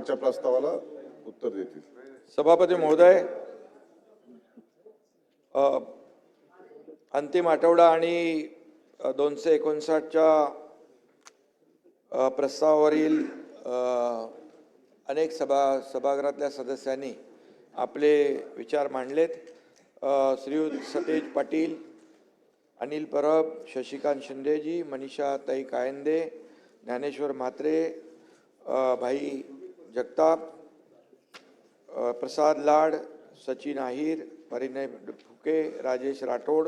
मागच्या प्रस्तावाला उत्तर देतील. सभापती महोदय, अंतिम आठवडा आणि 259च्या प्रस्तावावरील अनेक सभागृहातल्या सदस्यांनी आपले विचार मांडलेत. श्रीयुत सतेज पाटील, अनिल परब, शशिकांत शिंदेजी, मनीषा ताई कायंदे, ज्ञानेश्वर म्हात्रे, भाई जगताप, प्रसाद लाड, सचिन आहिर, परिणय फुके, राजेश राठोड,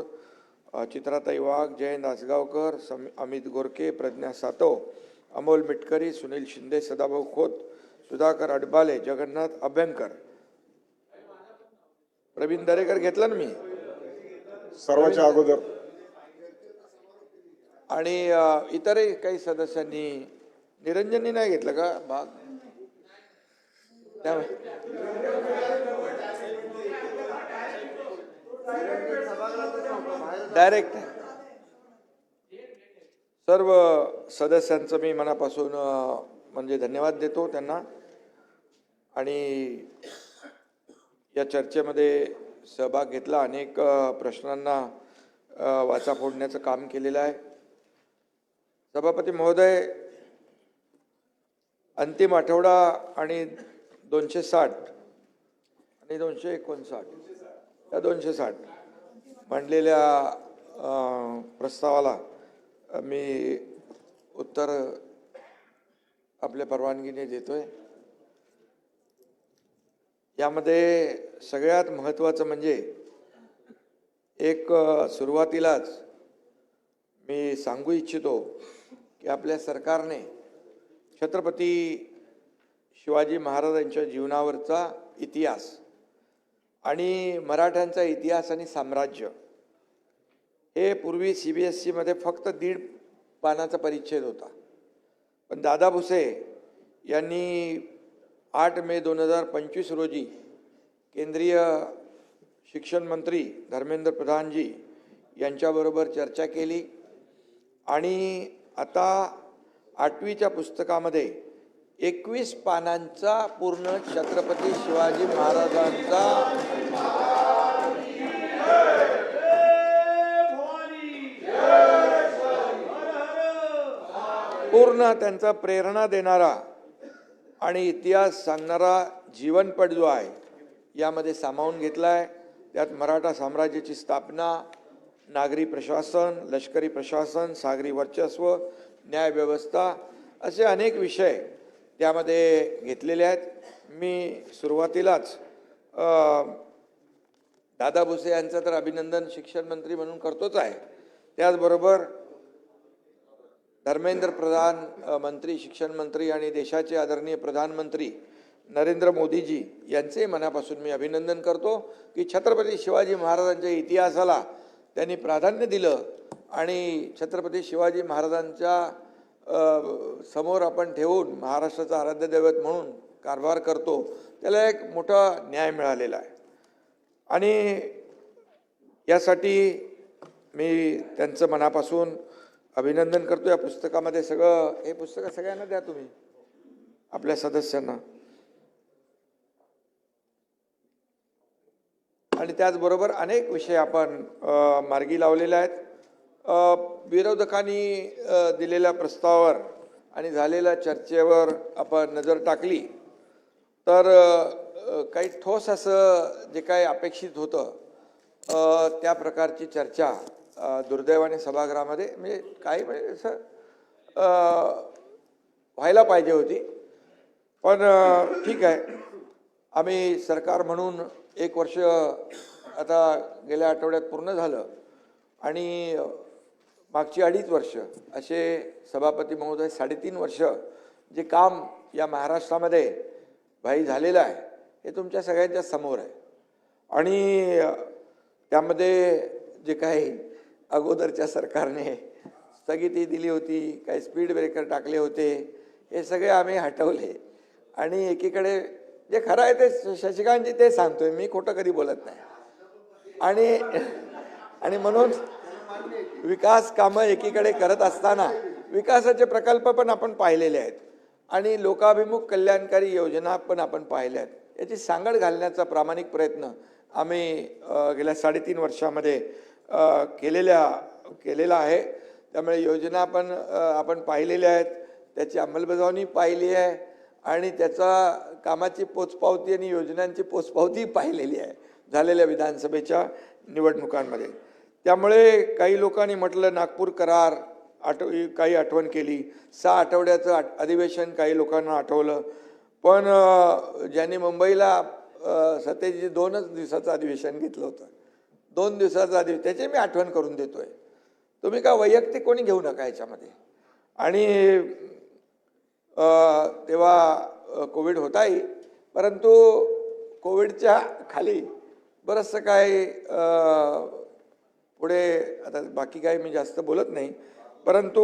चित्राताई वाघ, जयंत आसगावकर, अमित गोरके, प्रज्ञा सातव, अमोल मिटकरी, सुनील शिंदे, सदाभाऊ खोत, सुधाकर अडबाले, जगन्नाथ अभ्यंकर, प्रवीण दरेकर घेतला ना मी सर्वांच्या अगोदर, आणि इतरही काही सदस्यांनी. निरंजननी नाही घेतलं का भाग? डायरेक्ट सर्व सदस्यांचं मी मनापासून म्हणजे धन्यवाद देतो त्यांना. आणि या चर्चेमध्ये सहभाग घेतला, अनेक प्रश्नांना वाचा फोडण्याचं काम केलेलं आहे. सभापती महोदय, अंतिम आठवडा आणि 260 आणि 259 या 260 मांडलेल्या प्रस्तावाला मी उत्तर आपल्या परवानगीने देतोय. यामध्ये सगळ्यात महत्त्वाचं म्हणजे एक सुरुवातीलाच मी सांगू इच्छितो की आपल्या सरकारने छत्रपती शिवाजी महाराजांच्या जीवनावरचा इतिहास आणि मराठ्यांचा इतिहास आणि साम्राज्य हे पूर्वी CBSE फक्त 1.5 पानाचा परिच्छेद होता. पण दादा भुसे यांनी 8 मे 2025 रोजी केंद्रीय शिक्षण मंत्री धर्मेंद्र प्रधानजी यांच्याबरोबर चर्चा केली आणि आता 8वीच्या पुस्तकामध्ये 21 पानांचा पूर्ण छत्रपती शिवाजी महाराजांचा पूर्ण त्यांचा प्रेरणा देणारा आणि इतिहास सांगणारा जीवनपट जो आहे यामध्ये सामावून घेतला आहे. त्यात मराठा साम्राज्याची स्थापना, नागरी प्रशासन, लष्करी प्रशासन, सागरी वर्चस्व, न्यायव्यवस्था असे अनेक विषय त्यामध्ये घेतलेले आहेत. मी सुरुवातीलाच दादा भुसे यांचं तर अभिनंदन शिक्षण मंत्री म्हणून करतोच आहे, त्याचबरोबर धर्मेंद्र प्रधान मंत्री, शिक्षण मंत्री आणि देशाचे आदरणीय प्रधानमंत्री नरेंद्र मोदीजी यांचे मनापासून मी अभिनंदन करतो की छत्रपती शिवाजी महाराजांच्या इतिहासाला त्यांनी प्राधान्य दिलं आणि छत्रपती शिवाजी महाराजांच्या समोर आपण ठेवून महाराष्ट्राचा आराध्य दैवत म्हणून कारभार करतो, त्याला एक मोठा न्याय मिळालेला आहे. आणि यासाठी मी त्यांचं मनापासून अभिनंदन करतो. या पुस्तकामध्ये हे पुस्तक सगळ्यांना द्या तुम्ही, आपल्या सदस्यांना. आणि त्याचबरोबर अनेक विषय आपण मार्गी लावलेले आहेत. विरोधकांनी दिलेल्या प्रस्तावावर आणि झालेल्या चर्चेवर आपण नजर टाकली तर काही ठोस असं जे काही अपेक्षित होतं त्या प्रकारची चर्चा दुर्दैवाने सभागृहामध्ये म्हणजे काही म्हणजे असं व्हायला पाहिजे होती. पण ठीक आहे, आम्ही सरकार म्हणून 1 वर्ष आता गेल्या आठवड्यात पूर्ण झालं आणि मागची 2.5 वर्ष असे सभापती महोदय 3.5 वर्ष जे काम या महाराष्ट्रामध्ये भाई झालेलं आहे हे तुमच्या सगळ्यांच्या समोर आहे. आणि त्यामध्ये जे काही अगोदरच्या सरकारने स्थगिती दिली होती, काही स्पीड ब्रेकर टाकले होते, हे सगळे आम्ही हटवले. आणि एकीकडे जे खरं आहे ते शशिकांतजी ते सांगतोय, मी खोटं कधी बोलत नाही. आणि म्हणून विकास कामं एकीकडे करत असताना विकासाचे प्रकल्प पण आपण पाहिलेले आहेत. आणि लोकाभिमुख कल्याणकारी योजना पण आपण पाहिल्या आहेत. याची सांगड घालण्याचा प्रामाणिक प्रयत्न आम्ही गेल्या 3.5 वर्षामध्ये केलेला आहे. त्यामुळे योजना पण आपण पाहिलेल्या आहेत, त्याची अंमलबजावणी पाहिली आहे आणि त्याचा कामाची पोचपावती आणि योजनांची पोचपावती पाहिलेली आहे झालेल्या विधानसभेच्या निवडणुकांमध्ये. त्यामुळे काही लोकांनी म्हटलं नागपूर करार काही आठवण केली, 6 आठवड्याचं अधिवेशन काही लोकांना आठवलं. पण ज्यांनी मुंबईला सत्तेची 2च दिवसाचं अधिवेशन घेतलं होतं, 2 दिवसाचं अधिवेशन, त्याची मी आठवण करून देतोय. तुम्ही का वैयक्तिक कोणी घेऊ नका याच्यामध्ये. आणि तेव्हा कोविड होताही, परंतु कोविडच्या खाली बरंचसं काय पुढे आता बाकी काही मी जास्त बोलत नाही, परंतु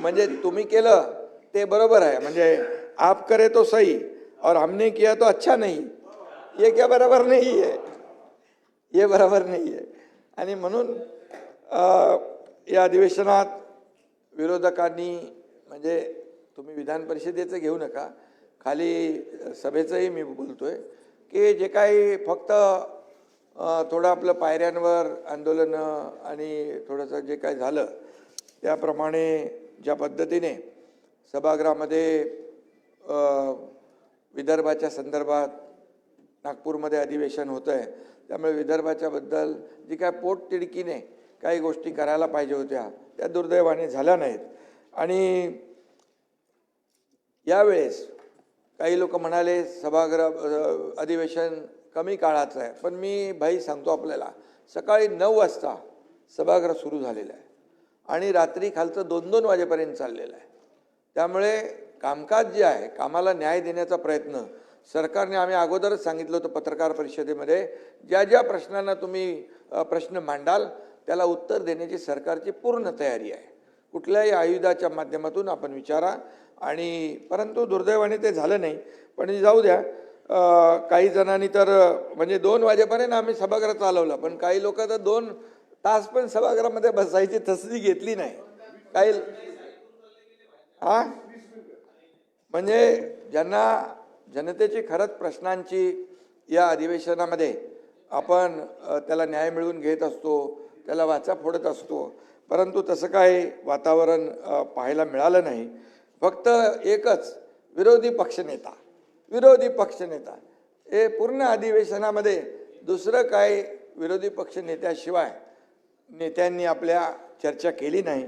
म्हणजे तुम्ही केलं ते बरोबर आहे. म्हणजे आप करे तो सही और हमने किया तो अच्छा नहीं, ये क्या बरोबर नाही आहे, ये बरोबर नाही आहे. आणि म्हणून या अधिवेशनात विरोधकांनी, म्हणजे तुम्ही विधान परिषदेचं घेऊ नका, खाली सभेचंही मी बोलतोय की जे काही फक्त थोडं आपलं पायऱ्यांवर आंदोलनं आणि थोडंसं जे काही झालं त्याप्रमाणे ज्या पद्धतीने सभागृहामध्ये विदर्भाच्या संदर्भात नागपूरमध्ये अधिवेशन होतं आहे, त्यामुळे विदर्भाच्या बद्दल जी काय पोटतिडकीने काही गोष्टी करायला पाहिजे होत्या त्या दुर्दैवाने झाल्या नाहीत. आणि यावेळेस काही लोक म्हणाले सभागृह अधिवेशन कमी काळाचं आहे, पण मी भाई सांगतो आपल्याला, सकाळी 9 वाजता सभागृह सुरू झालेलं आहे आणि रात्री खालचं 2-2 वाजेपर्यंत चाललेलं आहे. त्यामुळे कामकाज जे आहे, कामाला न्याय देण्याचा प्रयत्न सरकारने, आम्ही अगोदरच सांगितलं होतं पत्रकार परिषदेमध्ये, ज्या ज्या प्रश्नांना तुम्ही प्रश्न मांडाल त्याला उत्तर देण्याची सरकारची पूर्ण तयारी आहे. कुठल्याही आयुधाच्या माध्यमातून आपण विचारा. आणि परंतु दुर्दैवाने ते झालं नाही. पण जाऊ द्या, काही जणांनी तर म्हणजे 2 वाजेपर्यंत आम्ही सभागृह चालवलं, पण काही लोक तर 2 तास पण सभागृहामध्ये बसायची तसदी घेतली नाही. काही म्हणजे ज्यांना जनतेची खरंच प्रश्नांची या अधिवेशनामध्ये आपण त्याला न्याय मिळवून घेत असतो, त्याला वाचा फोडत असतो, परंतु तसं काही वातावरण पाहायला मिळालं नाही. फक्त एकच विरोधी पक्षनेता हे पूर्ण अधिवेशनामध्ये दुसरं काही विरोधी पक्षनेत्याशिवाय नेत्यांनी आपल्या चर्चा केली नाही.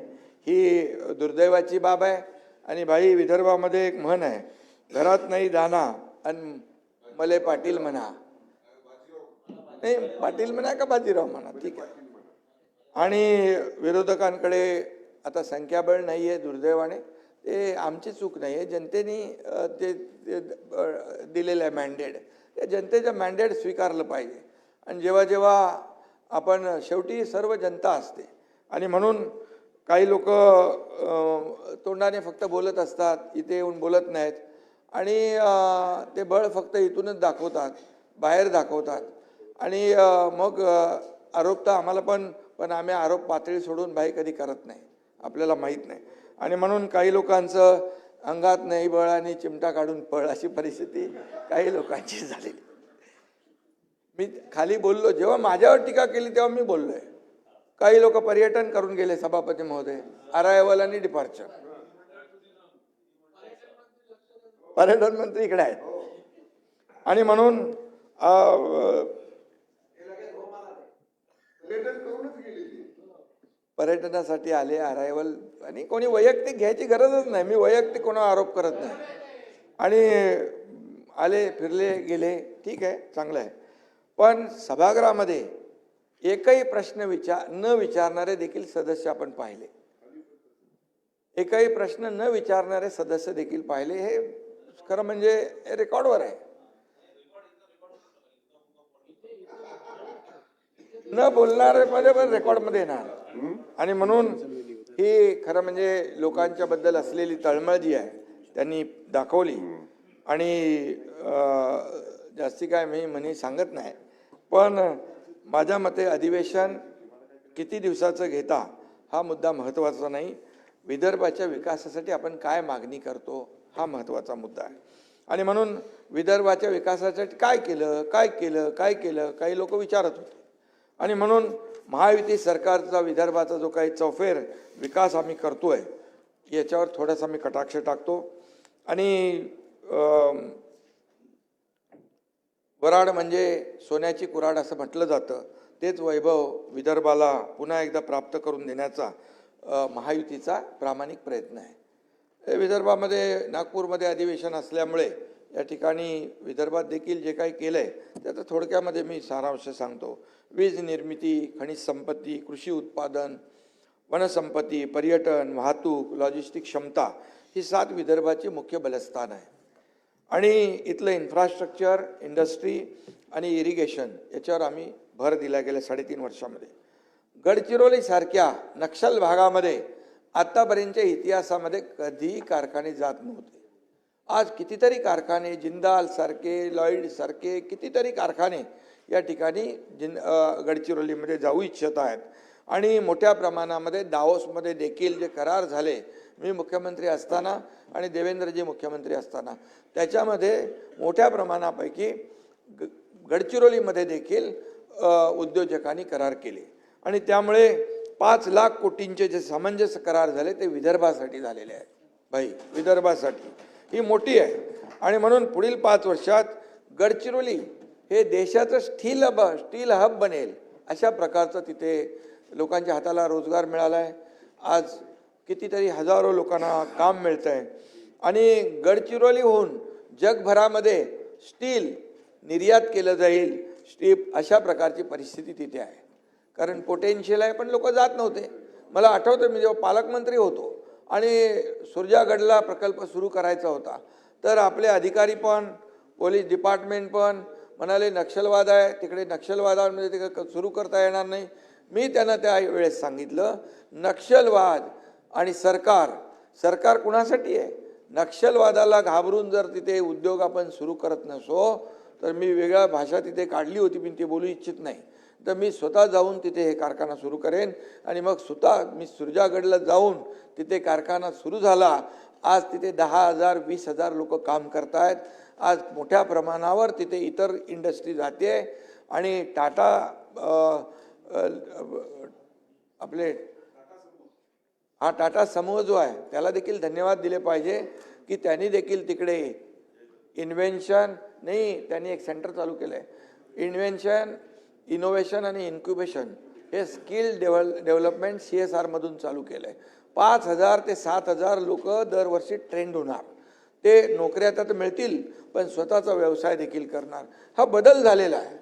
ही दुर्दैवाची बाब आहे. आणि भाई, विदर्भामध्ये एक म्हण आहे, घरात नाही दाना आणि मले पाटील म्हणा, नाही पाटील म्हणा का बाजीराव म्हणा, ठीक आहे. आणि विरोधकांकडे आता संख्याबळ नाही आहे दुर्दैवाने. ते आमची चूक नाही आहे, जनतेने ते दिलेलं आहे मॅन्डेट, त्या जनतेचं मॅन्डेट स्वीकारलं पाहिजे. आणि जेव्हा जेव्हा आपण, शेवटी सर्व जनता असते आणि म्हणून काही लोक तोंडाने फक्त बोलत असतात, इथे येऊन बोलत नाहीत आणि ते बळ फक्त इथूनच दाखवतात, बाहेर दाखवतात. आणि मग आरोप तर आम्हाला पण आम्ही आरोप पातळी सोडून भाई कधी करत नाही, आपल्याला माहीत नाही. आणि म्हणून काही लोकांचं अंगात नाही बळ आणि चिमटा काढून पळ, अशी परिस्थिती काही लोकांची झालेली. मी खाली बोललो, जेव्हा माझ्यावर टीका केली तेव्हा मी बोललोय. काही लोक पर्यटन करून गेले, सभापती महोदय, अरायवल आणि डिपार्चर. पर्यटन मंत्री इकडे आहेत. आणि म्हणून पर्यटनासाठी आले अरायवल, आणि कोणी वैयक्तिक घ्यायची गरजच नाही, मी वैयक्तिक कोणावर आरोप करत नाही. आणि आले, फिरले, गेले, ठीक आहे, चांगलं आहे. पण सभागृहामध्ये एकही प्रश्न न विचारणारे देखील सदस्य आपण पाहिले, एकही प्रश्न न विचारणारे सदस्य देखील पाहिले. हे खरं म्हणजे रेकॉर्डवर आहे. न बोलणारे मध्ये पण रेकॉर्डमध्ये येणार. आणि म्हणून ही खरं म्हणजे लोकांच्या बद्दल असलेली तळमळ जी आहे त्यांनी दाखवली. आणि जास्ती काय मी सांगत नाही, पण माझ्या मते अधिवेशन किती दिवसाचं घेता हा मुद्दा महत्त्वाचा नाही. विदर्भाच्या विकासासाठी आपण काय मागणी करतो हा महत्त्वाचा मुद्दा आहे. आणि म्हणून विदर्भाच्या विकासासाठी काय केलं काही लोक विचारत होते. आणि म्हणून महायुती सरकारचा विदर्भाचा जो काही चौफेर विकास आम्ही करतोय याच्यावर थोडासा मी कटाक्ष टाकतो. आणि वराड म्हणजे सोन्याची कुऱ्हाड असं म्हटलं जातं. तेच वैभव विदर्भाला पुन्हा एकदा प्राप्त करून देण्याचा महायुतीचा प्रामाणिक प्रयत्न आहे. विदर्भामध्ये नागपूरमध्ये अधिवेशन असल्यामुळे या ठिकाणी विदर्भात देखील जे काही केलं आहे त्याचं थोडक्यामध्ये मी सारांश सांगतो. वीज निर्मिती, खनिज संपत्ती, कृषी उत्पादन, वनसंपत्ती, पर्यटन, वाहतूक, लॉजिस्टिक क्षमता ही 7 विदर्भाची मुख्य बलस्थान आहे. आणि इथलं इन्फ्रास्ट्रक्चर, इंडस्ट्री आणि इरिगेशन याच्यावर आम्ही भर दिला गेल्या 3.5 वर्षामध्ये. गडचिरोलीसारख्या नक्षल भागामध्ये आत्तापर्यंतच्या इतिहासामध्ये कधीही कारखाने जात नव्हते. आज कितीतरी कारखाने, जिंदाल सारखे, लॉईड सारखे कितीतरी कारखाने या ठिकाणी गडचिरोलीमध्ये जाऊ इच्छित आहेत. आणि मोठ्या प्रमाणामध्ये दावोसमध्ये देखील जे करार झाले मी मुख्यमंत्री असताना आणि देवेंद्रजी मुख्यमंत्री असताना त्याच्यामध्ये मोठ्या प्रमाणापैकी गडचिरोलीमध्ये देखील उद्योजकांनी करार केले. आणि त्यामुळे 5 लाख कोटींचे जे सामंजस्य करार झाले ते विदर्भासाठी झालेले आहेत. भाई विदर्भासाठी ही मोठी आहे. आणि म्हणून पुढील 5 वर्षात गडचिरोली हे देशाचं स्टील हब बनेल अशा प्रकारचं तिथे लोकांच्या हाताला रोजगार मिळाला आहे. आज कितीतरी हजारो लोकांना काम मिळतं आहे. आणि गडचिरोलीहून जगभरामध्ये स्टील निर्यात केलं जाईल अशा प्रकारची परिस्थिती तिथे आहे. कारण पोटेन्शियल आहे पण लोक जात नव्हते. मला आठवतं मी जेव्हा पालकमंत्री होतो आणि सुरजागडला प्रकल्प सुरू करायचा होता तर आपले अधिकारी पण पोलीस डिपार्टमेंट पण म्हणाले नक्षलवाद आहे तिकडे, नक्षलवादामध्ये तिकडे सुरू करता येणार नाही. मी त्यांना त्या वेळेस सांगितलं नक्षलवाद आणि सरकार कुणासाठी आहे? नक्षलवादाला घाबरून जर तिथे उद्योग आपण सुरू करत नसो तर मी वेगळा भाषा तिथे काढली होती पण ती बोलू इच्छित नाही. तर मी स्वतः जाऊन तिथे हे कारखाना सुरू करेन. आणि मग स्वतः मी सुरजागडला जाऊन तिथे कारखाना सुरू झाला. आज तिथे 10,000 20,000 लोक काम करतायत. आज मोठ्या प्रमाणावर तिथे इतर इंडस्ट्री जाते. आणि टाटा आपले टाटा समूह जो आहे त्याला देखील धन्यवाद दिले पाहिजे की त्यांनी देखील तिकडे इन्व्हेन्शन त्यांनी एक सेंटर चालू केलं आहे. इन्व्हेन्शन, इनोव्हेशन आणि इन्क्युबेशन हे स्किल डेव्हलपमेंट CSR मधून चालू केलं आहे. 5,000 ते 7,000 लोक दरवर्षी ट्रेंड होणार. ते नोकऱ्या तर मिळतील पण स्वतःचा व्यवसाय देखील करणार. हा बदल झालेला आहे.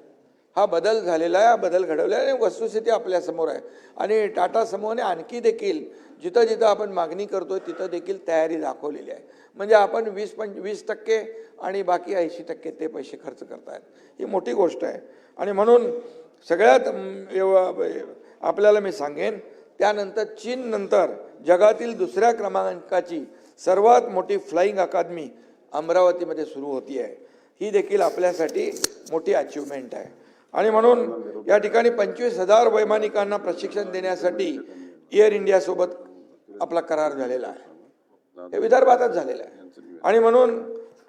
हा बदल घडवलेला आहे आणि वस्तुस्थिती आपल्यासमोर आहे. आणि टाटा समूहाने आणखी देखील जिथं जिथं आपण मागणी करतोय तिथं देखील तयारी दाखवलेली आहे. म्हणजे आपण 20% आणि बाकी 80% ते पैसे खर्च करतायत. ही मोठी गोष्ट आहे. आणि म्हणून सगळ्यात आपल्याला मी सांगेन त्यानंतर चीन नंतर जगातील 2ऱ्या क्रमांकाची सर्वात मोठी फ्लाइंग अकादमी अमरावतीमध्ये सुरू होती आहे. ही देखील आपल्यासाठी मोठी अचिव्हमेंट आहे. आणि म्हणून या ठिकाणी 25,000 वैमानिकांना प्रशिक्षण देण्यासाठी एअर इंडिया सोबत आपला करार झालेला आहे. हे विदर्भातच झालेलं आहे. आणि म्हणून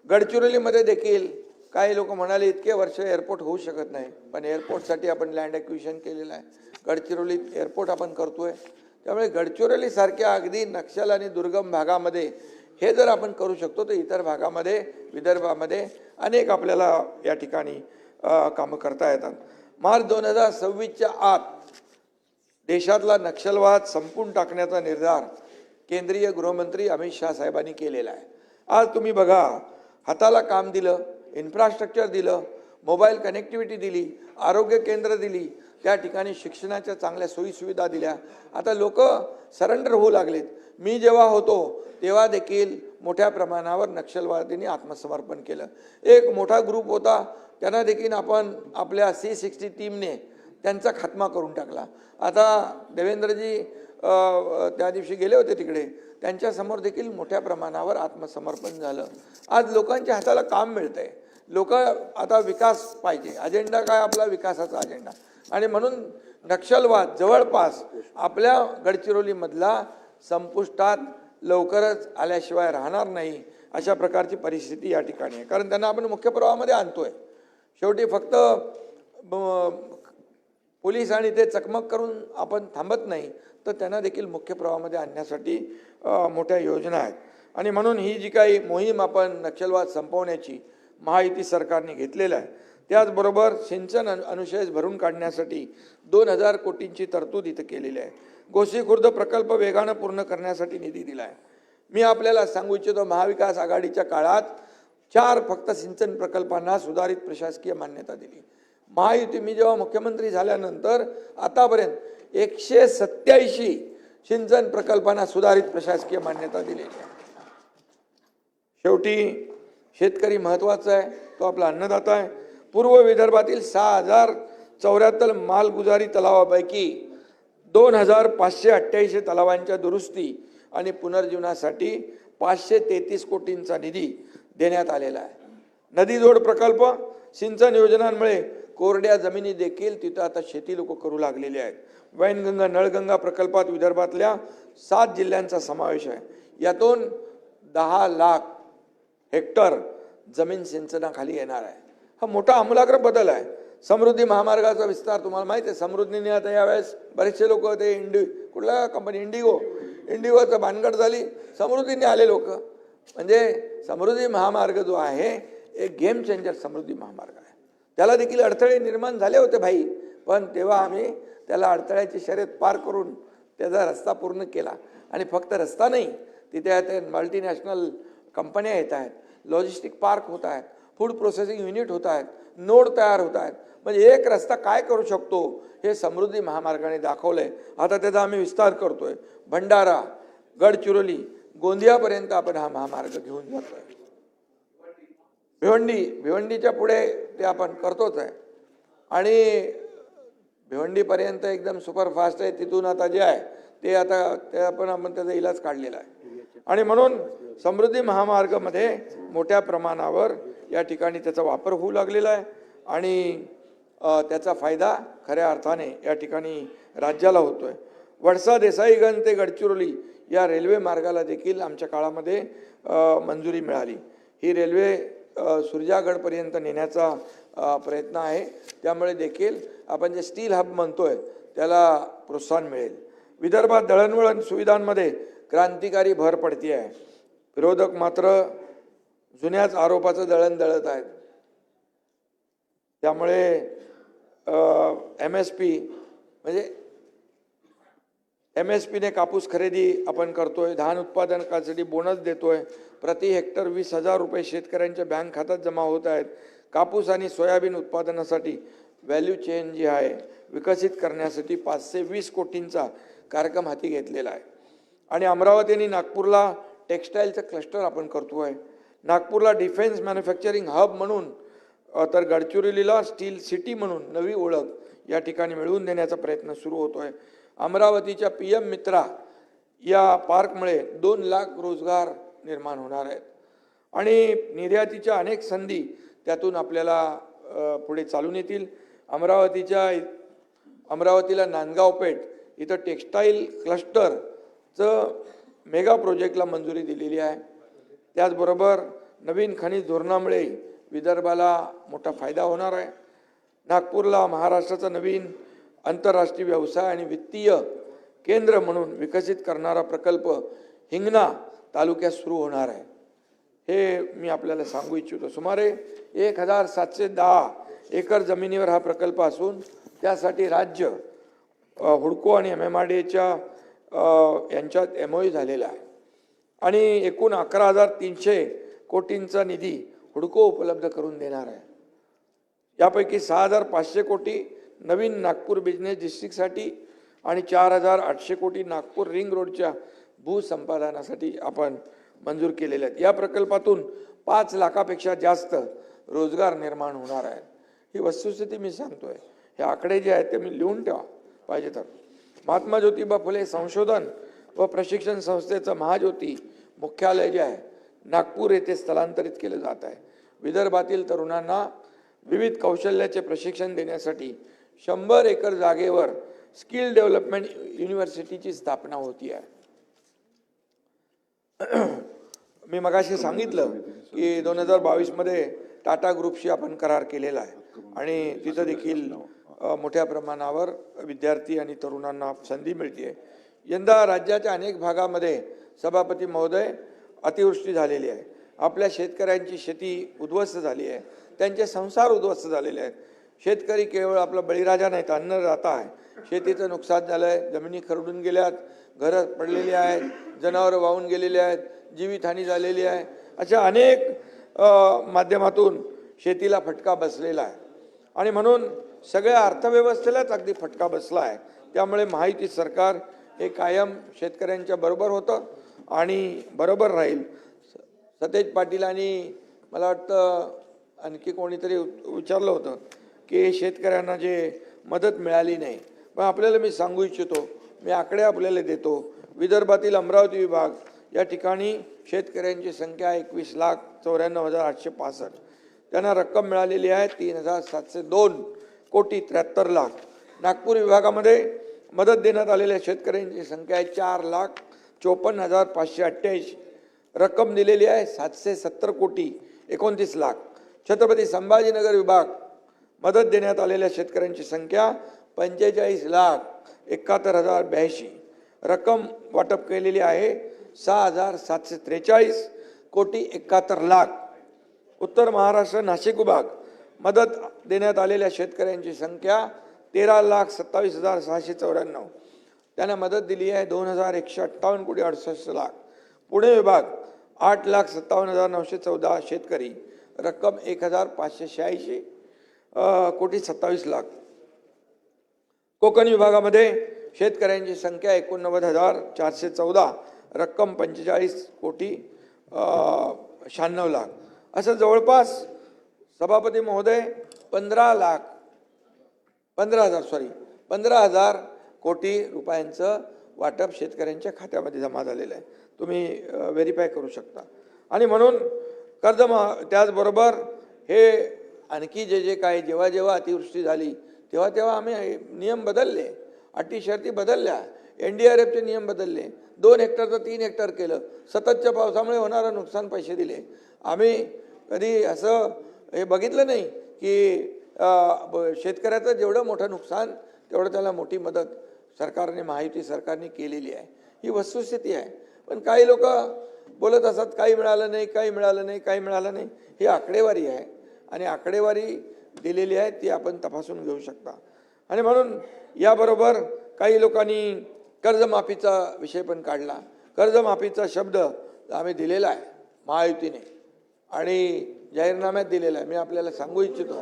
गडचिरोलीमध्ये देखील काही लोक म्हणाले इतके वर्ष एअरपोर्ट होऊ शकत नाही पण एअरपोर्टसाठी आपण लँड ॲक्विजिशन केलेलं आहे. गडचिरोलीत एअरपोर्ट आपण करतोय. त्यामुळे गडचिरोलीसारख्या अगदी नक्षल आणि दुर्गम भागामध्ये हे जर आपण करू शकतो तर इतर भागामध्ये विदर्भामध्ये अनेक आपल्याला या ठिकाणी कामं करता येतात. मार्च 2026च्या आत देशातला नक्षलवाद संपून टाकण्याचा निर्धार केंद्रीय गृहमंत्री अमित शाह साहेबांनी केलेला आहे. आज तुम्ही बघा हाताला काम दिलं, इन्फ्रास्ट्रक्चर दिलं, मोबाईल कनेक्टिव्हिटी दिली, आरोग्य केंद्र दिली, त्या ठिकाणी शिक्षणाच्या चांगल्या सोयीसुविधा दिल्या. आता लोक सरेंडर होऊ लागलेत. मी जेव्हा होतो तेव्हा देखील मोठ्या प्रमाणावर नक्षलवादींनी आत्मसमर्पण केलं. एक मोठा ग्रुप होता त्यांना देखील आपण आपल्या C60 टीमने त्यांचा खात्मा करून टाकला. आता देवेंद्रजी त्या दिवशी गेले होते तिकडे, त्यांच्यासमोर देखील मोठ्या प्रमाणावर आत्मसमर्पण झालं. आज लोकांच्या हाताला काम मिळतंय. लोक आता विकास पाहिजे, अजेंडा काय आपला विकासाचा अजेंडा. आणि म्हणून नक्षलवाद जवळपास आपल्या गडचिरोलीमधला संपुष्टात लवकरच आल्याशिवाय राहणार नाही, अशा प्रकारची परिस्थिती या ठिकाणी आहे. कारण त्यांना आपण मुख्य प्रवाहामध्ये आणतोय. शेवटी फक्त पोलीस आणि ते चकमक करून आपण थांबत नाही, तर त्यांना देखील मुख्य प्रवाहामध्ये आणण्यासाठी मोठ्या योजना आहेत. आणि म्हणून ही जी काही मोहीम आपण नक्षलवाद संपवण्याची महायुती सरकारने घेतलेलं आहे, त्याचबरोबर सिंचन अनुशेष भरून काढण्यासाठी 2000 कोटींची तरतूद इथं केलेली आहे. गोसी खुर्द प्रकल्प वेगानं पूर्ण करण्यासाठी निधी दिला आहे. मी आपल्याला सांगू इच्छितो, महाविकास आघाडीच्या काळात 4 फक्त सिंचन प्रकल्पांना सुधारित प्रशासकीय मान्यता दिली. महायुती मी जेव्हा मुख्यमंत्री झाल्यानंतर आतापर्यंत 187 सिंचन प्रकल्पांना सुधारित प्रशासकीय मान्यता दिलेली आहे. शेवटी शेतकरी महत्त्वाचा आहे, तो आपला अन्नदाता आहे. पूर्व विदर्भातील 6074 मालगुजारी तलावापैकी 2588 तलावांच्या दुरुस्ती आणि पुनर्जीवनासाठी 533 कोटींचा निधी देण्यात आलेला आहे. नदी जोड प्रकल्प, सिंचन योजनांमुळे कोरड्या जमिनी देखील तिथं आता शेती लोक करू लागलेले आहेत. वैनगंगा नळगंगा प्रकल्पात विदर्भातल्या 7 जिल्ह्यांचा समावेश आहे. यातून 10 लाख हेक्टर जमीन सिंचनाखाली येणार आहे. हा मोठा आमूलाग्र बदल आहे. समृद्धी महामार्गाचा विस्तार तुम्हाला माहिती आहे. समृद्धीने आता यावेळेस बरेचसे लोक ते कुठल्या कंपनी इंडिगोचं भानगड झाली, समृद्धीने आले लोक. म्हणजे समृद्धी महामार्ग जो आहे एक गेम चेंजर समृद्धी महामार्ग आहे. त्याला देखील अडथळे निर्माण झाले होते भाई, पण तेव्हा आम्ही त्याला अडथळ्याची शर्यत पार करून त्याचा रस्ता पूर्ण केला. आणि फक्त रस्ता नाही, तिथे मल्टीनॅशनल कंपन्या येत आहेत, लॉजिस्टिक पार्क होत आहेत, फूड प्रोसेसिंग युनिट होत आहेत, नोड तयार होत आहेत. म्हणजे एक रस्ता काय करू शकतो हे समृद्धी महामार्गाने दाखवलंय. आता त्याचा आम्ही विस्तार करतोय. भंडारा, गडचिरोली, गोंदियापर्यंत आपण हा महामार्ग घेऊन जातोय. भिवंडीच्या पुढे ते आपण करतोच आहे. आणि भिवंडीपर्यंत एकदम सुपरफास्ट आहे. तिथून आता जे आहे ते आपण त्याचा इलाज काढलेला आहे. आणि म्हणून समृद्धी महामार्गामध्ये मोठ्या प्रमाणावर या ठिकाणी त्याचा वापर होऊ लागलेला आहे. आणि त्याचा फायदा खऱ्या अर्थाने या ठिकाणी राज्याला होतोय. वडसा देसाईगंज ते गडचिरोली या रेल्वे मार्गाला देखील आमच्या काळामध्ये मंजुरी मिळाली. ही रेल्वे सुरजागडपर्यंत नेण्याचा प्रयत्न आहे. त्यामुळे देखील आपण जे स्टील हब म्हणतोय त्याला प्रोत्साहन मिळेल. विदर्भात दळणवळण सुविधांमध्ये क्रांतिकारी भर पडती आहे. विरोधक मात्र जुन्याच आरोपाचं दळण दळत आहेत. त्यामुळे MSP म्हणजे MSPने कापूस खरेदी आपण करतोय, धान उत्पादनासाठी बोनस देतोय, प्रति हेक्टर 20,000 रुपये शेतकऱ्यांच्या बँक खात्यात जमा होत आहेत. कापूस आणि सोयाबीन उत्पादनासाठी व्हॅल्यू चेन जी आहे विकसित करण्यासाठी 520 कोटींचा कार्यक्रम हाती घेतलेला आहे. आणि अमरावती आणि नागपूरला टेक्स्टाईलचं क्लस्टर आपण करतोय. नागपूरला डिफेन्स मॅन्युफॅक्चरिंग हब म्हणून, तर गडचिरोलीला स्टील सिटी म्हणून नवी ओळख या ठिकाणी मिळवून देण्याचा प्रयत्न सुरू होतोय. अमरावतीच्या PM मित्रा या पार्कमुळे 2 लाख रोजगार निर्माण होणार आहेत. आणि निर्यातीच्या अनेक संधी त्यातून आपल्याला पुढे चालून येतील. अमरावतीला नांदगाव पेठ इथं टेक्स्टाईल क्लस्टरचं मेगा प्रोजेक्टला मंजुरी दिलेली आहे. त्याचबरोबर नवीन खनिज धोरणामुळे विदर्भाला मोठा फायदा होणार आहे. नागपूरला महाराष्ट्राचा नवीन आंतरराष्ट्रीय व्यवसाय आणि वित्तीय केंद्र म्हणून विकसित करणारा प्रकल्प हिंगणा तालुक्यात सुरू होणार आहे. हे मी आपल्याला सांगू इच्छितो. सुमारे 1710 एकर जमिनीवर हा प्रकल्प असून त्यासाठी राज्य, हुडको आणि MMRDAच्या यांच्यात MOU झालेला आहे. आणि एकूण 11,300 कोटींचा निधी हुडको उपलब्ध करून देणार आहे. यापैकी 6,500 कोटी नवीन नागपूर बिझनेस डिस्ट्रिक्टसाठी आणि 4,800 कोटी नागपूर रिंग रोडच्या भूसंपादनासाठी आपण मंजूर केलेले आहेत. या प्रकल्पातून 5 लाखापेक्षा जास्त रोजगार निर्माण होणार आहेत. ही वस्तुस्थिती मी सांगतोय. हे आकडे जे आहेत ते मी लिहून ठेवा पाहिजे तर. महात्मा ज्योतिबा फुले संशोधन व प्रशिक्षण संस्थेचं महाज्योती मुख्यालय जे आहे नागपूर येथे स्थलांतरित केलं जात आहे. विदर्भातील तरुणांना विविध कौशल्याचे प्रशिक्षण देण्यासाठी 100 एकर जागेवर स्किल डेव्हलपमेंट युनिव्हर्सिटीची स्थापना होती आहे. मी मगाशी सांगितलं की 2022मध्ये टाटा ग्रुपशी आपण करार केलेला आहे आणि तिथं देखील मोठ्या प्रमाणावर विद्यार्थी आणि तरुणांना संधी मिळते. यंदा राज्याच्या अनेक भागामध्ये सभापती महोदय अतिवृष्टी झालेली आहे. आपल्या शेतकऱ्यांची शेती उद्ध्वस्त झाली आहे, त्यांचे संसार उद्ध्वस्त झालेले आहेत. शेतकरी केवळ आपला बळीराजा नाही तर अन्नदाता आहे. शेतीचं नुकसान झालं आहे, जमिनी खरडून गेल्यात, घरं पडलेली आहेत, जनावरं वाहून गेलेली आहेत, जीवितहानी झालेली आहे. अशा अनेक माध्यमातून शेतीला फटका बसलेला आहे आणि म्हणून सगळ्या अर्थव्यवस्थेलाच अगदी फटका बसला आहे. त्यामुळे महायुती सरकार हे कायम शेतकऱ्यांच्या बरोबर होतं आणि बरोबर राहील. सतेज पाटील आणि मला वाटतं आणखी कोणीतरी विचारलं होतं की शेतकऱ्यांना जे मदत मिळाली नाही, पण आपल्याला मी सांगू इच्छितो, मी आकडे आपल्याला देतो. विदर्भातील अमरावती विभाग या ठिकाणी शेतकऱ्यांची संख्या 21,94,865. त्यांना रक्कम मिळालेली आहे 3,702,73,00,000. नागपूर विभागामध्ये मदत देण्यात आलेल्या शेतकऱ्यांची संख्या आहे 4,54,588. रक्कम दिलेली आहे 770,29,00,000. छत्रपती संभाजीनगर विभाग मदत देण्यात आलेल्या शेतकऱ्यांची संख्या 45,71,082. रक्कम वाटप केलेली आहे 6,743,71,00,000. उत्तर महाराष्ट्र नाशिक विभाग मदत देण्यात आलेल्या शेतकऱ्यांची संख्या 13,27,694. त्यांना मदत दिली आहे 2,158,68,00,000. पुणे विभाग 8,57,914 शेतकरी. रक्कम 1,586,27,00,000. कोकण विभागामध्ये शेतकऱ्यांची संख्या 89,414. रक्कम 45,96,00,000. असं जवळपास सभापती महोदय 15,000 कोटी रुपयांचं वाटप शेतकऱ्यांच्या खात्यामध्ये जमा झालेलं आहे. तुम्ही व्हेरीफाय करू शकता. आणि म्हणून त्याचबरोबर हे आणखी जे काही जेव्हा अतिवृष्टी झाली तेव्हा आम्ही नियम बदलले, अटी शर्ती बदलल्या, NDRFचे नियम बदलले, 2 हेक्टरचं 3 हेक्टर केलं. सततच्या पावसामुळे होणारं नुकसान पैसे दिले. आम्ही कधी असं हे बघितलं नाही की शेतकऱ्याचं जेवढं मोठं नुकसान तेवढं त्याला मोठी मदत सरकारने, महायुती सरकारने केलेली आहे. ही वस्तुस्थिती आहे. पण काही लोक बोलत असतात काही मिळालं नाही, काही मिळालं नाही, काही मिळालं नाही. ही आकडेवारी आहे आणि आकडेवारी दिलेली आहे ती आपण तपासून घेऊ शकता. आणि म्हणून याबरोबर काही लोकांनी कर्जमाफीचा विषय पण काढला. कर्जमाफीचा शब्द आम्ही दिलेला आहे महायुतीने आणि जाहीरनाम्यात दिलेला आहे. मी आपल्याला सांगू इच्छितो.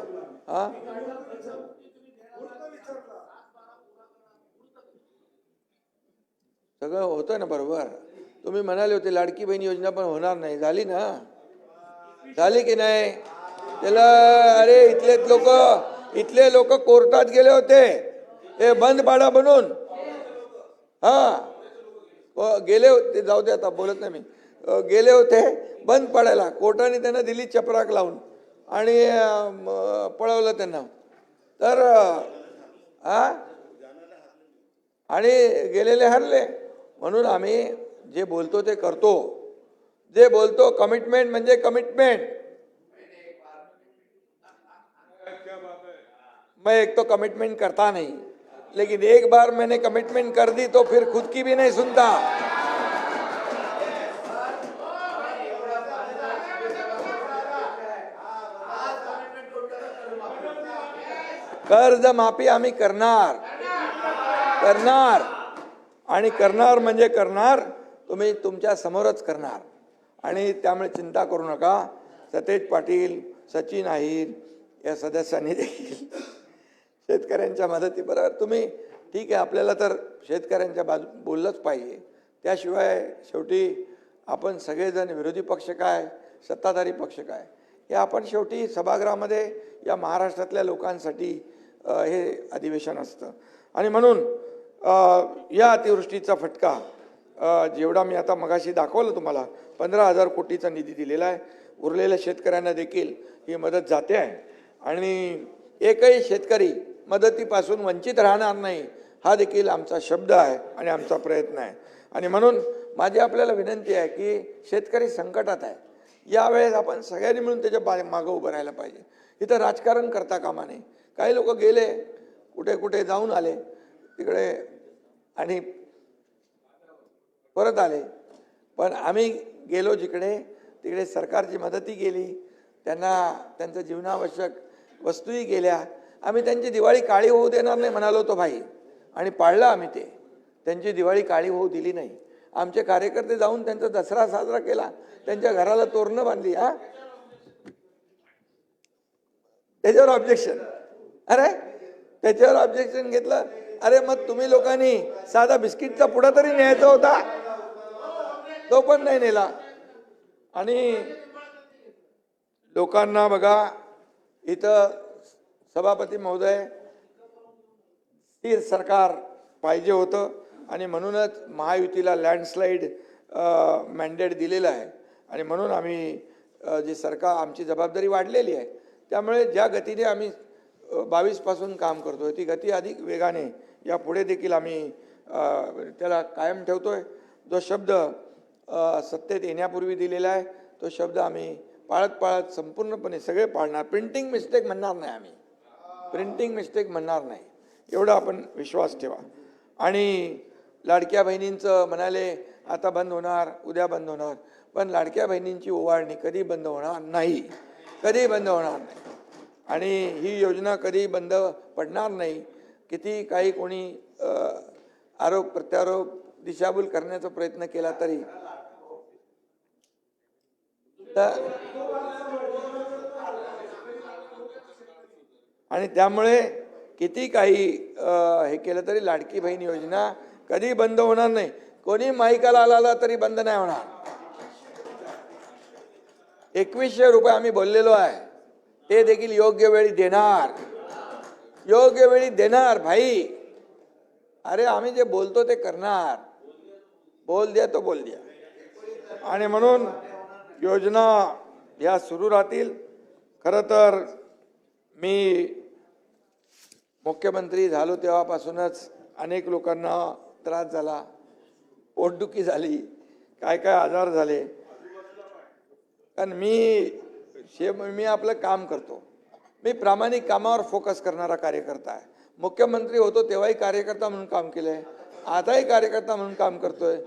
सगळं होतं ना बरोबर. तुम्ही म्हणाले होते लाडकी बहीण योजना पण होणार नाही, झाली ना? झाली की नाही? त्याला अरे इथले लोक कोर्टात गेले होते हे बंद पाडा बनून. गेले होते, जाऊ दे आता बोलत नाही मी. गेले होते बंद पाडायला, कोर्टाने त्यांना दिली चपराक लावून आणि पळवलं त्यांना. तर आणि गेलेले हरले. म्हणून आम्ही जे बोलतो ते करतो. जे बोलतो कमिटमेंट म्हणजे कमिटमेंट. मैं एक तो कमिटमेंट करता नहीं, लेकिन एक बार मैंने कमिटमेंट कर दी तो फिर खुद की भी नहीं सुनता. कर्ज माफी आम्ही करणार आणि करणार म्हणजे करणार. तुम्ही तुमच्या समोरच करणार आणि त्यामुळे चिंता करू नका. सतेज पाटील, सचिन अहिर या सदस्यांनी देखील शेतकऱ्यांच्या मदतीबरोबर तुम्ही ठीक आहे. आपल्याला तर शेतकऱ्यांच्या बाजू बोललंच पाहिजे. त्याशिवाय शेवटी आपण सगळेजण विरोधी पक्ष काय, सत्ताधारी पक्ष काय, हे आपण शेवटी सभागृहामध्ये या महाराष्ट्रातल्या लोकांसाठी हे अधिवेशन असतं. आणि म्हणून या अतिवृष्टीचा फटका जेवढा मी आता मगाशी दाखवलं तुम्हाला 15,000 कोटीचा निधी दिलेला आहे. उरलेल्या शेतकऱ्यांना देखील ही मदत जाते आहे आणि एकही शेतकरी मदतीपासून वंचित राहणार नाही हा देखील आमचा शब्द आहे आणि आमचा प्रयत्न आहे. आणि म्हणून माझी आपल्याला विनंती आहे की शेतकरी संकटात आहे, यावेळेस आपण सगळ्यांनी मिळून त्याच्या मागं उभं राहायला पाहिजे. इथं राजकारण करता कामा नये. काही लोक गेले, कुठे कुठे जाऊन आले तिकडे आणि परत आले, पण आम्ही गेलो जिकडे तिकडे सरकारची मदतही केली, त्यांना त्यांचं जीवनावश्यक वस्तूही गेल्या. आम्ही त्यांची दिवाळी काळी होऊ देणार नाही म्हणालो होतो भाई, आणि पाळलं आम्ही ते. त्यांची दिवाळी काळी होऊ दिली नाही. आमचे कार्यकर्ते जाऊन त्यांचा दसरा साजरा केला, त्यांच्या घराला तोरणं बांधली. त्याच्यावर ऑब्जेक्शन, अरे त्याच्यावर ऑब्जेक्शन घेतलं. अरे मग तुम्ही लोकांनी साधा बिस्किटचा पुडा तरी न्यायचा होता, तो पण नाही नेला. आणि लोकांना बघा, इथं सभापती महोदय स्थिर सरकार पाहिजे होतं आणि म्हणूनच महायुतीला लँडस्लाईड मॅन्डेट दिलेलं आहे. आणि म्हणून आम्ही जी सरकार, आमची जबाबदारी वाढलेली आहे, त्यामुळे ज्या गतीने आम्ही 22 पासून काम करतोय ती गती अधिक वेगाने यापुढे देखील आम्ही त्याला कायम ठेवतोय. जो शब्द सत्तेत येण्यापूर्वी दिलेला आहे तो शब्द आम्ही पाळत संपूर्णपणे सगळे पाळणार. प्रिंटिंग मिस्टेक म्हणणार नाही आम्ही, प्रिंटिंग मिस्टेक म्हणणार नाही, एवढा आपण विश्वास ठेवा. आणि लाडक्या बहिणींचं म्हणाले आता बंद होणार, उद्या बंद होणार, पण लाडक्या बहिणींची ओवाळणी कधी बंद होणार नाही, कधी बंद होणार नाही. आणि ही योजना कधी बंद पडणार नाही. किती काही कोणी आरोप प्रत्यारोप दिशाभूल करण्याचा प्रयत्न केला तरी आणि त्यामुळे किती काही हे केलं तरी लाडकी बहीण योजना कधी बंद होणार नाही. कोणी माईकाला आला तरी बंद नाही होणार. 2100 रुपये आम्ही बोललेलो आहे, ते देखील योग्य वेळी देणार, योग्य वेळी देणार भाई. अरे आम्ही जे बोलतो ते करणार, बोल द्या तो बोल द्या. आणि म्हणून योजना या सुरू राहतील. खरं तर मी मुख्यमंत्री झालो तेव्हापासूनच अनेक लोकांना त्रास झाला, पोटदुखी झाली, काय काय आजार झाले. कारण मी आपलं काम करतो, मी प्रामाणिक कामावर फोकस करणारा कार्यकर्ता आहे. मुख्यमंत्री होतो तेव्हाही कार्यकर्ता म्हणून काम केलंय, आताही कार्यकर्ता म्हणून काम करतोय,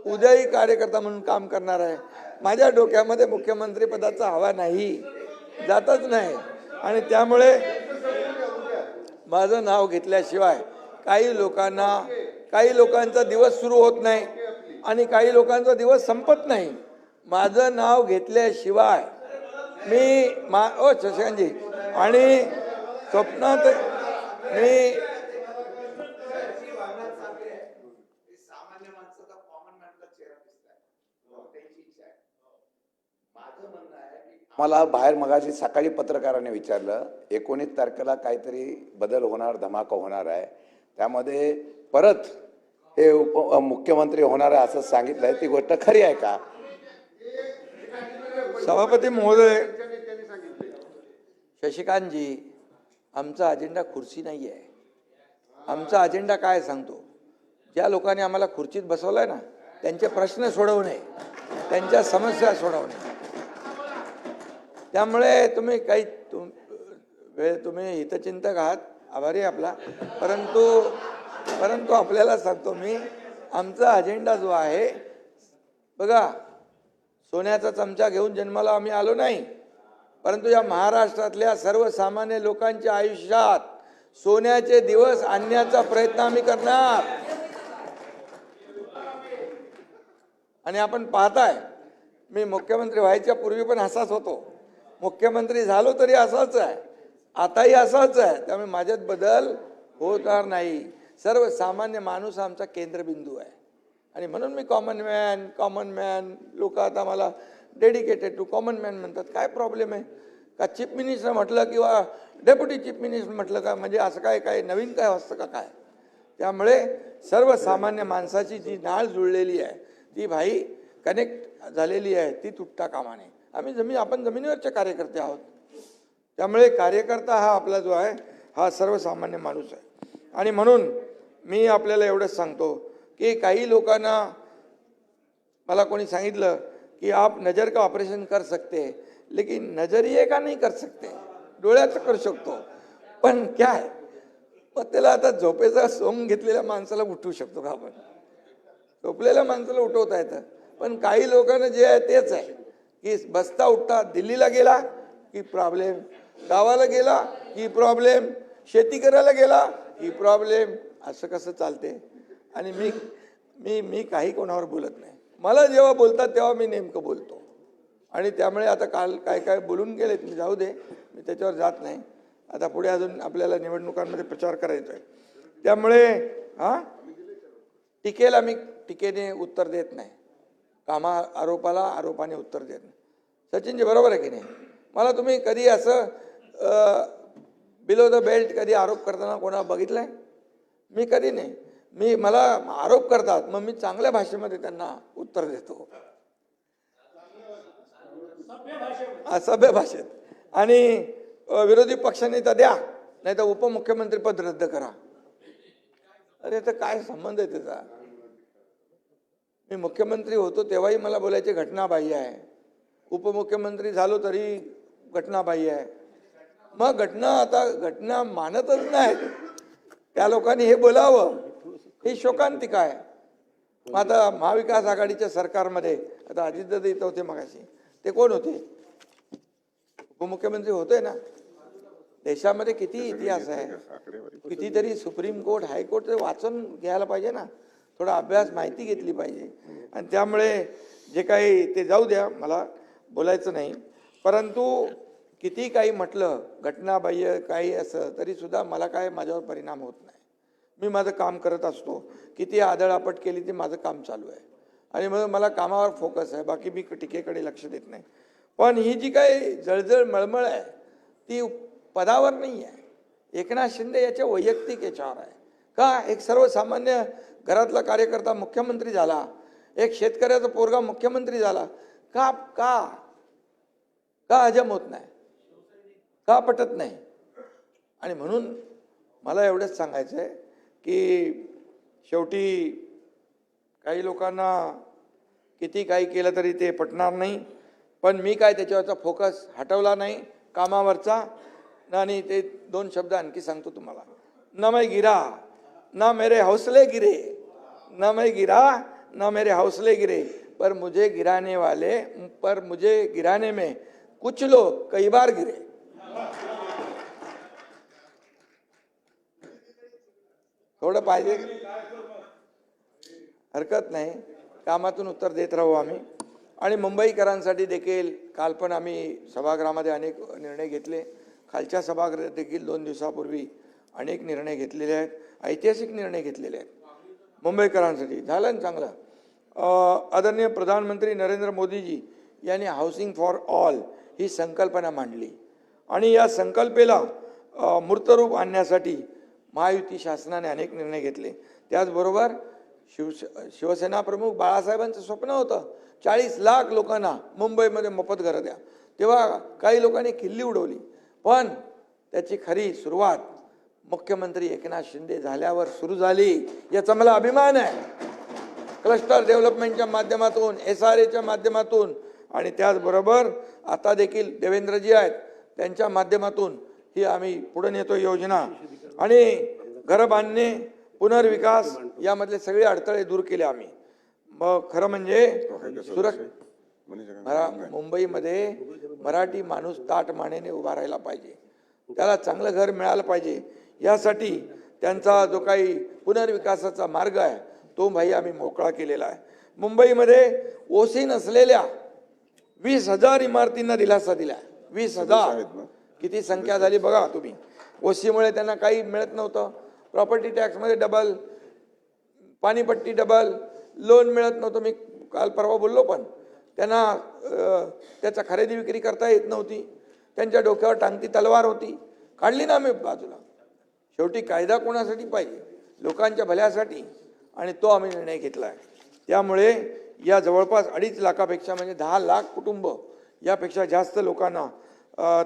उद्याही कार्यकर्ता म्हणून काम करणार आहे. माझ्या डोक्यामध्ये मुख्यमंत्री पदाचा हवा नाही, जातच नाही. आणि त्यामुळे माझं नाव घेतल्याशिवाय काही लोकांचा दिवस सुरू होत नाही आणि काही लोकांचा दिवस संपत नाही. माझं नाव घेतल्याशिवाय शशांकजी आणि स्वप्नात मी मला बाहेर मगाशी सकाळी पत्रकाराने विचारलं 19 तारखेला काहीतरी बदल होणार, धमाका होणार आहे, त्यामध्ये परत हे मुख्यमंत्री होणार आहे असं सांगितलंय, ती गोष्ट खरी आहे का? सभापती महोदय, शशिकांतजी, आमचा अजेंडा खुर्ची नाही आहे. आमचा अजेंडा काय सांगतो, ज्या लोकांनी आम्हाला खुर्चीत बसवलंय ना त्यांचे प्रश्न सोडवणे, त्यांच्या समस्या सोडवणे. त्यामुळे तुम्ही तुम्ही हितचिंतक आहात, आभारी आपला. परंतु आपल्याला सांगतो मी, आमचा अजेंडा जो आहे बघा, सोन्याचा चमचा घेऊन जन्माला आम्ही आलो नाही, परंतु या महाराष्ट्रातल्या सर्वसामान्य लोकांच्या आयुष्यात सोन्याचे दिवस आणण्याचा प्रयत्न आम्ही करणार. आणि आपण पाहताय, मी मुख्यमंत्री व्हायच्या पूर्वी पण असाच होतो, मुख्यमंत्री झालो तरी असाच आहे, आताही असाच आहे. त्यामुळे माझ्यात बदल होणार नाही. सर्वसामान्य माणूस आमचा केंद्रबिंदू आहे. आणि म्हणून मी कॉमन मॅन, लोक आता मला डेडिकेटेड टू कॉमन मॅन म्हणतात. काय प्रॉब्लेम आहे का? चीफ मिनिस्टर म्हटलं किंवा डेप्युटी चीफ मिनिस्टर म्हटलं का म्हणजे असं काय नवीन काय असतं का काय? त्यामुळे सर्वसामान्य माणसाची जी नाळ जुळलेली आहे ती भाई कनेक्ट झालेली आहे, ती तुटता कामा नये. आपण जमिनीवरचे कार्यकर्ते आहोत. त्यामुळे कार्यकर्ता हा आपला जो आहे हा सर्वसामान्य माणूस आहे. आणि म्हणून मी आपल्याला एवढंच सांगतो की काही लोकांना मला कोणी सांगितलं की आप नजर का ऑपरेशन कर सकते हैं, लेकिन नजरिये का नहीं कर सकते, डोळ्याचं करू शकतो, पण क्या है, मग त्याला आता झोपेचा सोंग घेतलेल्या माणसाला उठवू शकतो का आपण? झोपलेल्या माणसाला उठवता येतं, पण काही लोकांना जे आहे तेच आहे की बसता उठता, दिल्लीला गेला की प्रॉब्लेम, गावाला गेला की प्रॉब्लेम, शेती करायला गेला की प्रॉब्लेम. असं कसं चालते? आणि मी मी मी काही कोणावर बोलत नाही. मला जेव्हा बोलतात तेव्हा मी नेमकं बोलतो. आणि त्यामुळे आता काल काय काय बोलून गेलेत, मी जाऊ दे, मी त्याच्यावर जात नाही. आता पुढे अजून आपल्याला निवडणुकांमध्ये प्रचार करायचा आहे. त्यामुळे टीकेला मी टीकेने उत्तर देत नाही, आरोपाला आरोपाने उत्तर देत नाही. सचिनजी बरोबर आहे की नाही? मला तुम्ही कधी असं बिलो द बेल्ट कधी आरोप करताना कोणा बघितलंय? मी कधी नाही. मला आरोप करतात, मग मी चांगल्या भाषेमध्ये त्यांना उत्तर देतो, सभ्य भाषेत. आणि विरोधी पक्षाने तर द्या, नाही तर उपमुख्यमंत्री पद रद्द करा. अरे तर काय संबंध आहे त्याचा? मी मुख्यमंत्री होतो तेव्हाही मला बोलायचे घटनाबाह्य आहे, उपमुख्यमंत्री झालो तरी घटनाबाह्य आहे. मग आता घटना मानतच नाहीत त्या लोकांनी, हे बोलावं, ही शोकांतिका आहे. मग आता महाविकास आघाडीच्या सरकारमध्ये आता अजितदादा इथं होते मगाशी, ते कोण होते? उपमुख्यमंत्री होते ना. देशामध्ये किती इतिहास आहे, कितीतरी सुप्रीम कोर्ट हायकोर्ट वाचून घ्यायला पाहिजे ना, थोडा अभ्यास माहिती घेतली पाहिजे. आणि त्यामुळे जे काही ते जाऊ द्या, मला बोलायचं नाही. परंतु किती काही म्हटलं, घटनाबाह्य काही असं तरी सुद्धा मला काय माझ्यावर परिणाम होत नाही. मी माझं काम करत असतो. किती आदळआपट केली ते माझं काम चालू आहे आणि मग मला कामावर फोकस आहे, बाकी मी टीकेकडे लक्ष देत नाही. पण ही जी काही जळजळ मळमळ आहे ती पदावर नाही आहे. एकनाथ शिंदे याच्या वैयक्तिक याच्यावर आहे का? एक सर्वसामान्य घरातला कार्यकर्ता मुख्यमंत्री झाला, एक शेतकऱ्याचा पोरगा मुख्यमंत्री झाला, का का का हजम होत नाही, का पटत नाही? आणि म्हणून मला एवढंच सांगायचं आहे की शेवटी काही लोकांना किती काही केलं तरी ते पटणार नाही. पण मी काय त्याच्यावरचा फोकस हटवला नाही कामावरचा. आणि ते दोन शब्द आणखी सांगतो तुम्हाला. न मैं गिरा ना मेरे हौसले गिरे, न मैं गिरा ना मेरे हौसले गिरे, पर मुझे गिराने में कुछ लोग कई बार गिरे. थोडं पाहिजे, हरकत नाही, कामातून उत्तर देत राहू आम्ही. आणि मुंबईकरांसाठी देखील काल पण आम्ही सभागृहामध्ये अनेक निर्णय घेतले. खालच्या सभागृहात देखील 2 दिवसापूर्वी अनेक निर्णय घेतलेले आहेत, ऐतिहासिक निर्णय घेतलेले आहेत मुंबईकरांसाठी. झालं ना चांगलं. आदरणीय प्रधानमंत्री नरेंद्र मोदीजी यांनी हाऊसिंग फॉर ऑल ही संकल्पना मांडली आणि या संकल्पेला मूर्तरूप आणण्यासाठी महायुती शासनाने अनेक निर्णय घेतले. त्याचबरोबर शिवसेना प्रमुख बाळासाहेबांचं स्वप्न होतं 40 लाख लोकांना मुंबईमध्ये मोफत घरं द्या. तेव्हा काही लोकांनी खिल्ली उडवली, पण त्याची खरी सुरुवात मुख्यमंत्री एकनाथ शिंदे झाल्यावर सुरू झाली, याचा मला अभिमान आहे. क्लस्टर डेव्हलपमेंटच्या माध्यमातून, SRAच्या माध्यमातून आणि त्याचबरोबर आता देखील देवेंद्रजी आहेत त्यांच्या माध्यमातून ही आम्ही पुढे नेतो योजना. आणि घरं बांधणे, पुनर्विकास यामधले सगळे अडथळे दूर केले आम्ही. मग खरं म्हणजे मुंबईमध्ये मराठी माणूस ताठ मानेने उभा राहायला पाहिजे, त्याला चांगलं घर मिळालं पाहिजे. यासाठी त्यांचा जो काही पुनर्विकासाचा मार्ग आहे तो भाई आम्ही मोकळा केलेला आहे. मुंबईमध्ये ओसी नसलेल्या 20,000 इमारतींना दिलासा दिला. 20,000 किती संख्या झाली बघा तुम्ही. ओसीमुळे त्यांना काही मिळत नव्हतं, प्रॉपर्टी टॅक्समध्ये डबल, पाणीपट्टी डबल, लोन मिळत नव्हतं. मी काल परवा बोललो, पण त्यांना त्याचा खरेदी विक्री करता येत नव्हती. त्यांच्या डोक्यावर टांगती तलवार होती, काढली ना आम्ही बाजूला. शेवटी कायदा कोणासाठी पाहिजे? लोकांच्या भल्यासाठी, आणि तो आम्ही निर्णय घेतला आहे. त्यामुळे या जवळपास 2.5 लाखापेक्षा म्हणजे 10 लाख कुटुंब यापेक्षा जास्त लोकांना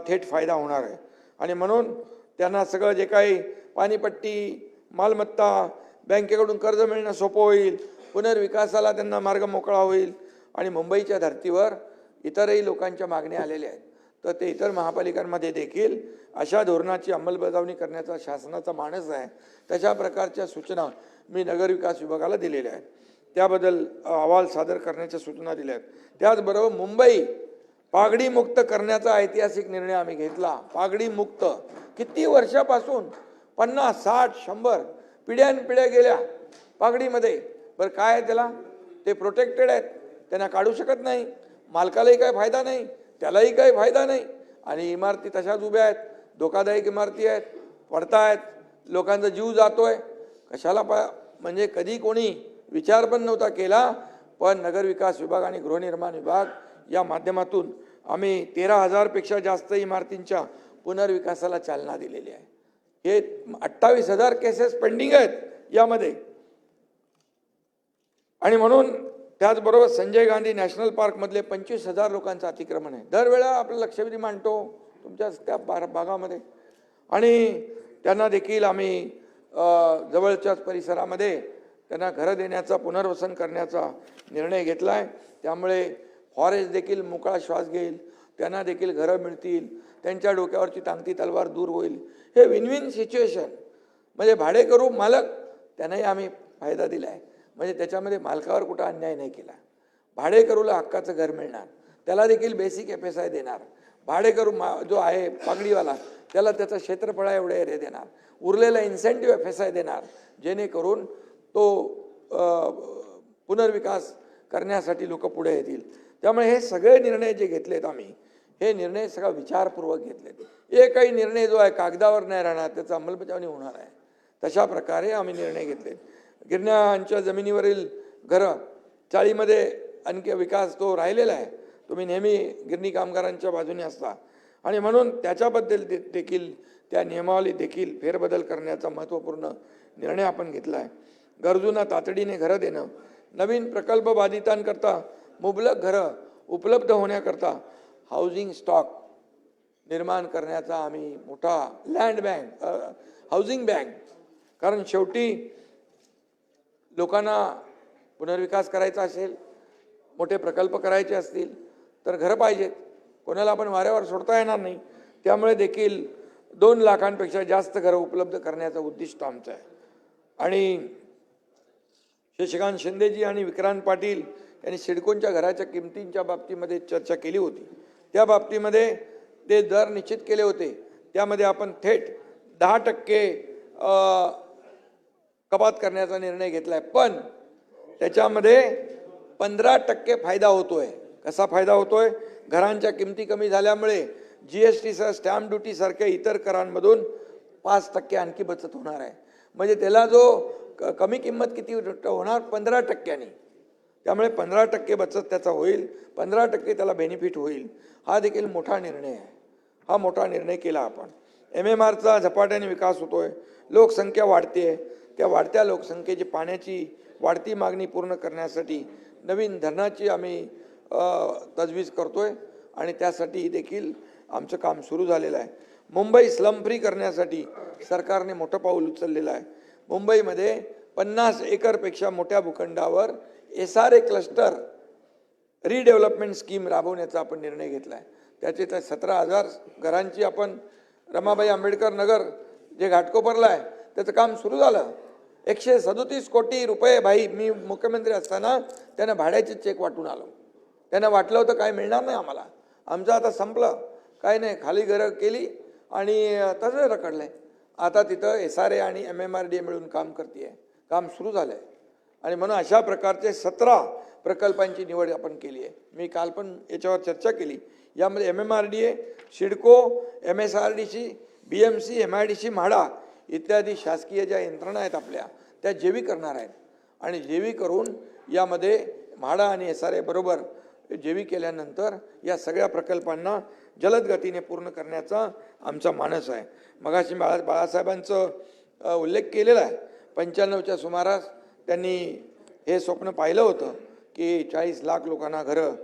थेट फायदा होणार आहे. आणि म्हणून त्यांना सगळं जे काही पाणीपट्टी, मालमत्ता, बँकेकडून कर्ज मिळणं सोपं होईल, पुनर्विकासाला त्यांना मार्ग मोकळा होईल. आणि मुंबईच्या धर्तीवर इतरही लोकांच्या मागण्या आलेल्या आहेत. तर ते इतर महापालिकांमध्ये देखील अशा धोरणाची अंमलबजावणी करण्याचा शासनाचा मानस आहे. तशा प्रकारच्या सूचना मी नगरविकास विभागाला दिलेल्या आहेत. त्याबद्दल अहवाल सादर करण्याच्या सूचना दिल्या आहेत. त्याचबरोबर मुंबई पागडी मुक्त करण्याचा ऐतिहासिक निर्णय आम्ही घेतला. पागडी मुक्त किती वर्षापासून 50, 60, 100 पिढ्यानपिढ्या गेल्या पागडीमध्ये. बरं काय आहे त्याला, ते प्रोटेक्टेड आहेत, त्यांना काढू शकत नाही, मालकालाही काही फायदा नाही, त्यालाही काही फायदा नाही, आणि इमारती तशाच उभ्या आहेत, धोकादायक इमारती आहेत, पडतायत, लोकांचा जीव जातोय. कशाला म्हणजे कधी कोणी विचार पण नव्हता केला. पण नगरविकास विभाग आणि गृहनिर्माण विभाग या माध्यमातून आम्ही 13,000 पेक्षा जास्त इमारतींच्या पुनर्विकासाला चालना दिलेली आहे. हे 28,000 केसेस पेंडिंग आहेत यामध्ये. आणि म्हणून त्याचबरोबर संजय गांधी नॅशनल पार्कमधले 25,000 लोकांचं अतिक्रमण आहे. दरवेळा आपलं लक्षवेधी मांडतो तुमच्या त्या भागामध्ये, आणि त्यांना देखील आम्ही जवळच्याच परिसरामध्ये त्यांना घरं देण्याचा, पुनर्वसन करण्याचा निर्णय घेतला आहे. त्यामुळे फॉरेस्ट देखील मोकळा श्वास घेईल, त्यांना देखील घरं मिळतील, त्यांच्या डोक्यावरची टांगती तलवार दूर होईल. हे विन विन सिच्युएशन. म्हणजे भाडेकरू मालक त्यांनाही आम्ही फायदा दिला आहे. म्हणजे त्याच्यामध्ये मालकावर कुठं अन्याय नाही केला. भाडेकरूला हक्काचं घर मिळणार, त्याला देखील बेसिक FSI देणार. भाडेकरू जो आहे पागडीवाला त्याला त्याचा क्षेत्रफळा एवढे एरिया देणार, उरलेला इन्सेंटिव्ह FSI देणार, जेणेकरून तो पुनर्विकास करण्यासाठी लोक पुढे येतील. त्यामुळे हे सगळे निर्णय जे घेतलेत आम्ही, हे निर्णय सगळा विचारपूर्वक घेतलेत. एकही निर्णय जो आहे कागदावर नाही राहणार, त्याचा अंमलबजावणी होणार आहे. तशा प्रकारे आम्ही निर्णय घेतलेत. गिरण्यांच्या जमिनीवरील घरं चाळीमध्ये आणखी विकास तो राहिलेला आहे. तुम्ही नेहमी गिरणी कामगारांच्या बाजूने असता, आणि म्हणून त्याच्याबद्दल देखील त्या नियमावली देखील फेरबदल करण्याचा महत्त्वपूर्ण निर्णय आपण घेतला आहे. गरजूंना तातडीने घरं देणं, नवीन प्रकल्प बाधितांकरता मुबलक घरं उपलब्ध होण्याकरता हाऊसिंग स्टॉक निर्माण करण्याचा आम्ही मोठा लँड बँक, हाऊसिंग बँक, कारण शेवटी लोकांना पुनर्विकास करायचा असेल, मोठे प्रकल्प करायचे असतील तर घरं पाहिजेत. कोणाला आपण वाऱ्यावर सोडता येणार नाही. त्यामुळे देखील 2 लाखांपेक्षा जास्त घरं उपलब्ध करण्याचं उद्दिष्ट आमचं आहे. आणि शशिकांत शिंदेजी आणि विक्रांत पाटील यांनी सिडकोच्या घराच्या किमतींच्या बाबतीमध्ये चर्चा केली होती. त्या बाबतीमध्ये ते दर निश्चित केले होते. त्यामध्ये आपण थेट 10% कपात करण्याचा निर्णय घेतला आहे. पण त्याच्यामध्ये 15% फायदा होतोय. कसा फायदा होतोय? घरांच्या किमती कमी झाल्यामुळे GST सह स्टॅम्प ड्युटी सारख्या इतर करांमधून 5% आणखी बचत होणार आहे. म्हणजे त्याला जो कमी किंमत किती होणार? 15%. त्यामुळे 15% बचत त्याचा होईल, 15% त्याला बेनिफिट होईल. हा देखील मोठा निर्णय आहे. हा मोठा निर्णय केला आपण. MMRचा झपाट्याने विकास होतोय, लोकसंख्या वाढते. त्या वाढत्या लोकसंख्येची पाण्याची वाढती मागणी पूर्ण करण्यासाठी नवीन धरणाची आम्ही तजवीज करतोय, आणि त्यासाठी देखील आमचं काम सुरू झालेलं आहे. मुंबई स्लम फ्री करण्यासाठी सरकारने मोठं पाऊल उचललेलं आहे. मुंबईमध्ये 50 एकरपेक्षा मोठ्या भूखंडावर SRA क्लस्टर रिडेव्हलपमेंट स्कीम राबवण्याचा आपण निर्णय घेतला आहे. त्याचे तर 17,000 घरांची आपण रमाबाई आंबेडकर नगर जे घाटकोपरला आहे त्याचं काम सुरू झालं. 137 कोटी रुपये भाई, मी मुख्यमंत्री असताना त्यांना भाड्याचे चेक वाटून आलो. त्यांना वाटलं होतं काय मिळणार नाही आम्हाला, आमचं आता संपलं, काय नाही, खाली घरं केली आणि तसं रखडलं आहे. आता तिथं SRA आणि MMRDA मिळून काम करते आहे, काम सुरू झालं आहे. आणि म्हणून अशा प्रकारचे 17 प्रकल्पांची निवड आपण केली आहे. मी काल पण याच्यावर चर्चा केली. यामध्ये MMRDA, CIDCO, MSRDC, BMC, MIDC, MHADA इत्यादी शासकीय ज्या यंत्रणा आहेत आपल्या, त्या जेवी करणार आहेत. आणि जेवी करून यामध्ये म्हाडा आणि SRA बरोबर जेवी केल्यानंतर या सगळ्या प्रकल्पांना जलद गतीने पूर्ण करण्याचा आमचा मानस आहे. मगाशी बाळासाहेबांचं उल्लेख केलेला आहे. 95च्या सुमारास त्यांनी हे स्वप्न पाहिलं होतं की 40 लाख लोकांना घरं,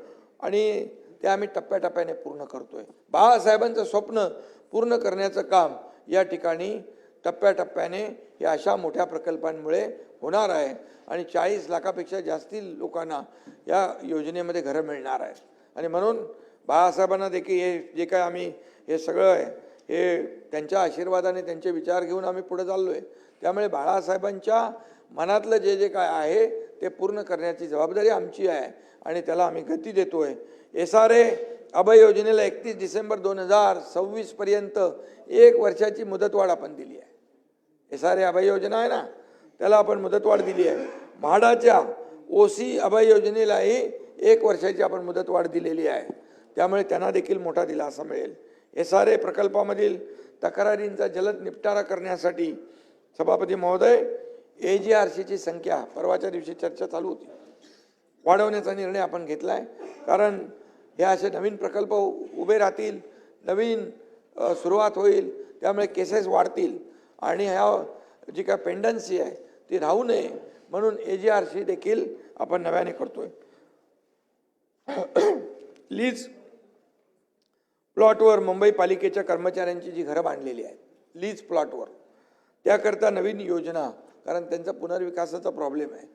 आणि ते आम्ही टप्प्याटप्प्याने पूर्ण करतोय. बाळासाहेबांचं स्वप्न पूर्ण करण्याचं काम या ठिकाणी टप्प्याटप्प्याने या अशा मोठ्या प्रकल्पांमुळे होणार आहे आणि 40 लाखापेक्षा जास्ती लोकांना या योजनेमध्ये घरं मिळणार आहेत. आणि म्हणून बाळासाहेबांना देखील हे जे काय आम्ही हे सगळं आहे हे त्यांच्या आशीर्वादाने त्यांचे विचार घेऊन आम्ही पुढे चाललो आहे. त्यामुळे बाळासाहेबांच्या मनातलं जे जे काय आहे ते पूर्ण करण्याची जबाबदारी आमची आहे आणि त्याला आम्ही गती देतो आहे. SRA अभय योजनेला 31 डिसेंबर 2026 पर्यंत 1 वर्षाची मुदतवाढ आपण दिली आहे. SRA अभय योजना आहे ना, त्याला आपण मुदतवाढ दिली आहे. म्हाडाच्या OC अभय योजनेलाही 1 वर्षाची आपण मुदतवाढ दिलेली आहे. त्यामुळे त्यांना देखील मोठा दिलासा मिळेल. SRA प्रकल्पामधील तक्रारींचा जलद निपटारा करण्यासाठी सभापती महोदय AGRCची संख्या परवाच्या दिवशी चर्चा चालू होती, वाढवण्याचा निर्णय आपण घेतला आहे. कारण हे असे नवीन प्रकल्प उभे राहतील, नवीन सुरुवात होईल, त्यामुळे केसेस वाढतील आणि ह्या जी काय पेंडन्सी आहे ती राहू नये म्हणून AGRC देखील आपण नव्याने करतोय. लीज प्लॉटवर मुंबई पालिकेच्या कर्मचाऱ्यांची जी घरं बांधलेली आहेत लीज प्लॉटवर, त्याकरता नवीन योजना, कारण त्यांचा पुनर्विकासाचा प्रॉब्लेम आहे,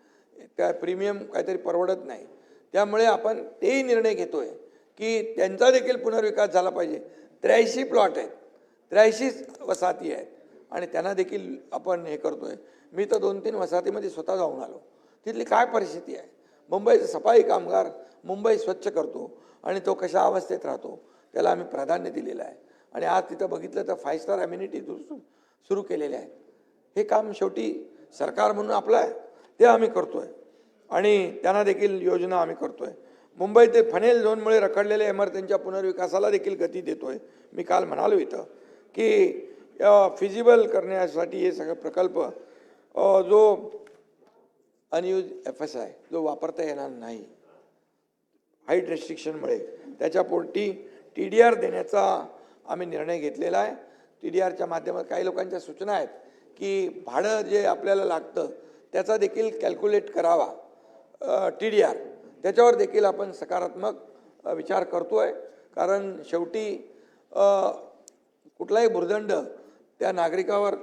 त्या प्रीमियम काहीतरी परवडत नाही, त्यामुळे आपण तेही निर्णय घेतोय की त्यांचा देखील पुनर्विकास झाला पाहिजे. 83 प्लॉट आहेत, 83 वसाहती आहेत आणि त्यांना देखील आपण हे करतोय. मी तर 2-3 वसाहतीमध्ये स्वतः जाऊन आलो, तिथली काय परिस्थिती आहे. मुंबईचा सफाई कामगार मुंबई स्वच्छ करतो आणि तो कशा अवस्थेत राहतो त्याला आम्ही प्राधान्य दिलेलं आहे. आणि आज तिथं बघितलं तर 5 स्टार अम्युनिटी सुरू केलेले आहेत. हे काम शेवटी सरकार म्हणून आपलं आहे, ते आम्ही करतोय आणि त्यांना देखील योजना आम्ही करतोय. मुंबई ते फनेल झोनमुळे रखडलेल्या इमारतींच्या पुनर्विकासाला देखील गती देतोय. मी काल म्हणालो इथं की फिजिबल करण्यासाठी हे सगळे प्रकल्प जो अनयूज FSI जो वापरता येणार नाही हाईट रेस्ट्रिक्शनमुळे, त्याच्यापोटी TDR देण्याचा आम्ही निर्णय घेतलेला आहे. TDRच्या माध्यमात काही लोकांच्या सूचना आहेत की भाडं जे आपल्याला लागतं त्याचा देखील कॅल्क्युलेट करावा TDR, त्याच्यावर देखील आपण सकारात्मक विचार करतोय. कारण शेवटी कुठलाही भुर्दंड त्या नागरिकावर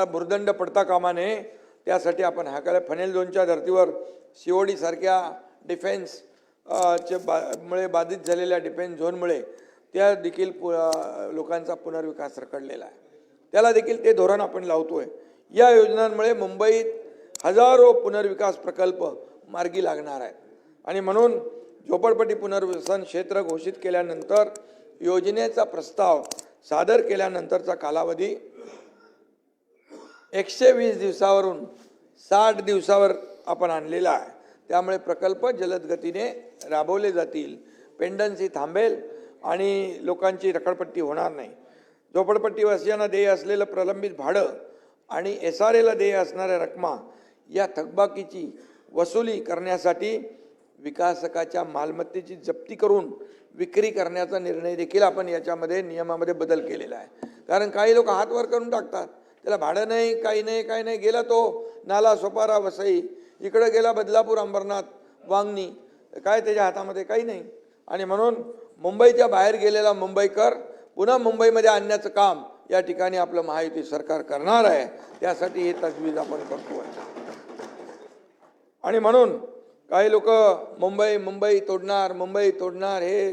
भुर्दंड पडता कामा नये, त्यासाठी आपण हा केला. फनेल झोनच्या धर्तीवर COD सारख्या डिफेन्स मुळे बाधित झालेल्या डिफेन्स झोनमुळे त्या देखील लोकांचा पुनर्विकास रखडलेला आहे, त्याला देखील ते धोरण आपण लावतोय. या योजनांमुळे मुंबईत हजारो पुनर्विकास प्रकल्प मार्गी लागणार आहेत आणि म्हणून झोपडपट्टी पुनर्वसन क्षेत्र घोषित केल्यानंतर योजनेचा प्रस्ताव सादर केल्यानंतरचा कालावधी 120 दिवसावरून 60 दिवसावर आपण आणलेला आहे. त्यामुळे प्रकल्प जलद गतीने राबवले जातील, पेंडन्सी थांबेल आणि लोकांची रखडपट्टी होणार नाही. झोपडपट्टीवासियांना देय असलेलं प्रलंबित भाडं आणि SRAला देय असणाऱ्या रकमा या थकबाकीची वसुली करण्यासाठी विकासकाच्या मालमत्तेची जप्ती करून विक्री करण्याचा निर्णय देखील आपण याच्यामध्ये नियमामध्ये बदल केलेला आहे. कारण काही लोक हात वर करून टाकतात, त्याला भाडं नाही, काही नाही, गेला तो नाला सोपारा वसई, इकडं गेला बदलापूर अंबरनाथ वांगणी, काय त्याच्या हातामध्ये काही नाही. आणि म्हणून मुंबईच्या बाहेर गेलेला मुंबईकर पुन्हा मुंबईमध्ये आणण्याचं काम या ठिकाणी आपलं महायुती सरकार करणार आहे. त्यासाठी हे तजवीज आपण करतो आहे. आणि म्हणून काही लोक मुंबई तोडणार हे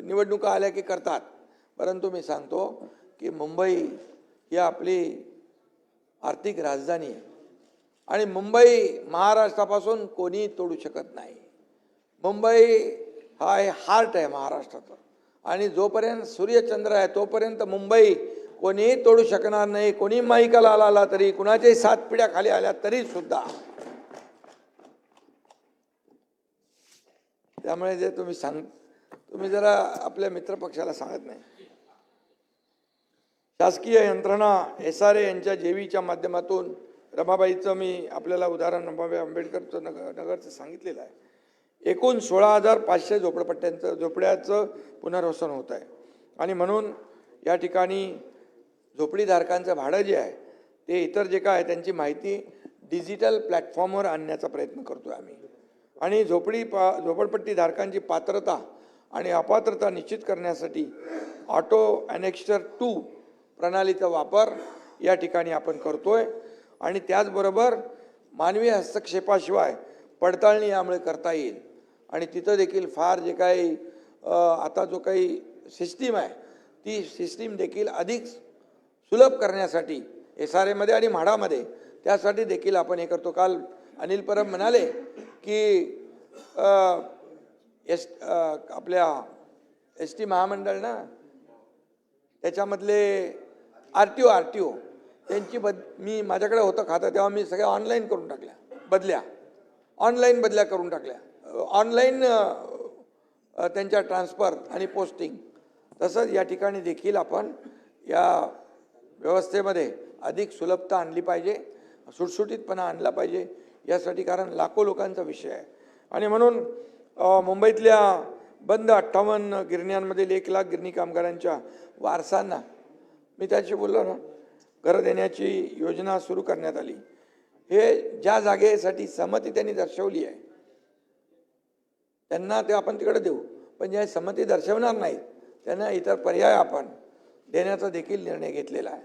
निवडणुका आल्या की करतात, परंतु मी सांगतो की मुंबई ही आपली आर्थिक राजधानी आहे आणि मुंबई महाराष्ट्रापासून कोणी तोडू शकत नाही. मुंबई हा हार्ट आहे महाराष्ट्राचा आणि जोपर्यंत सूर्यचंद्र आहे तोपर्यंत मुंबई कोणीही तोडू शकणार नाही. कोणी माईकाला आला तरी, कुणाच्याही 7 पिढ्या खाली आल्या तरी सुद्धा. त्यामुळे जे तुम्ही जरा आपल्या मित्रपक्षाला सांगत नाही. शासकीय यंत्रणा SRA यांच्या जेवीच्या माध्यमातून रमाबाईचं मी आपल्याला उदाहरण रमाबाई आंबेडकरचं नगरचं सांगितलेलं आहे. एकूण 16,500 झोपड्याचं पुनर्वसन होत आहे आणि म्हणून या ठिकाणी झोपडीधारकांचं भाडं जे आहे ते इतर जे काय आहे त्यांची माहिती डिजिटल प्लॅटफॉर्मवर आणण्याचा प्रयत्न करतोय आम्ही. आणि झोपडपट्टी धारकांची पात्रता आणि अपात्रता निश्चित करण्यासाठी ऑटो ॲनेक्स्टर 2 प्रणालीचा वापर या ठिकाणी आपण करतोय आणि त्याचबरोबर मानवी हस्तक्षेपाशिवाय पडताळणी यामुळे करता येईल आणि तिथं देखील फार जे काही आता जो काही सिस्टीम आहे ती सिस्टीम देखील अधिक सुलभ करण्यासाठी SRA आणि म्हाडामध्ये त्यासाठी देखील आपण हे करतो. काल अनिल परब म्हणाले की आपल्या ST महामंडळ ना त्याच्यामधले RTO त्यांची मी माझ्याकडे होतं खातं तेव्हा मी सगळ्या ऑनलाईन करून टाकल्या ऑनलाईन बदल्या करून टाकल्या ऑनलाईन त्यांच्या ट्रान्सफर आणि पोस्टिंग. तसंच या ठिकाणी देखील आपण या व्यवस्थेमध्ये अधिक सुलभता आणली पाहिजे, सुटसुटीतपणा आणला पाहिजे यासाठी, कारण लाखो लोकांचा विषय आहे. आणि म्हणून मुंबईतल्या बंद 58 गिरण्यांमधील 1 लाख गिरणी कामगारांच्या वारसांना मी त्याशी बोललो ना, घरं देण्याची योजना सुरू करण्यात आली. हे ज्या जागेसाठी सहमती त्यांनी दर्शवली आहे त्यांना ते आपण तिकडे देऊ, पण ज्या संमती दर्शवणार नाहीत त्यांना इतर पर्याय आपण देण्याचा देखील निर्णय घेतलेला आहे.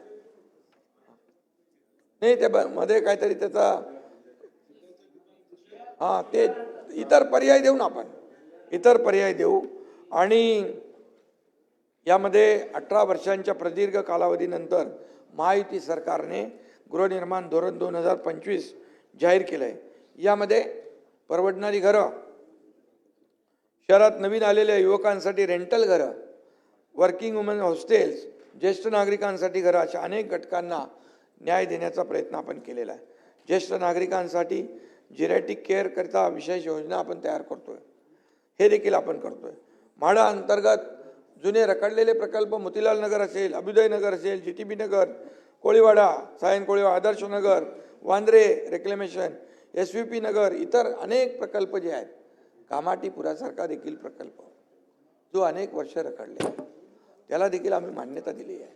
नाही ते मध्ये काहीतरी त्याचा ते इतर पर्याय देऊ ना, आपण इतर पर्याय देऊ. आणि यामध्ये 18 वर्षांच्या प्रदीर्घ कालावधीनंतर महायुती सरकारने गृहनिर्माण धोरण 2025 जाहीर केलं आहे. यामध्ये परवडणारी घरं, शहरात नवीन आलेल्या युवकांसाठी रेंटल घरं, वर्किंग वुमन हॉस्टेल्स, ज्येष्ठ नागरिकांसाठी घरं, अशा अनेक घटकांना न्याय देण्याचा प्रयत्न आपण केलेला आहे. ज्येष्ठ नागरिकांसाठी जिरॅटिक केअर करता विशेष योजना आपण तयार करतोय, हे देखील आपण करतोय. म्हाडा अंतर्गत जुने रखडलेले प्रकल्प मोतीलाल नगर असेल, अभ्युदय नगर असेल, GTB नगर, कोळीवाडा, सायन कोळीवाडा, आदर्श नगर, वांद्रे रेक्लेमेशन, SVP नगर, इतर अनेक प्रकल्प जे आहेत, कामाटीपुरासारखा देखील प्रकल्प जो अनेक वर्ष रखडले त्याला देखील आम्ही मान्यता दिली आहे.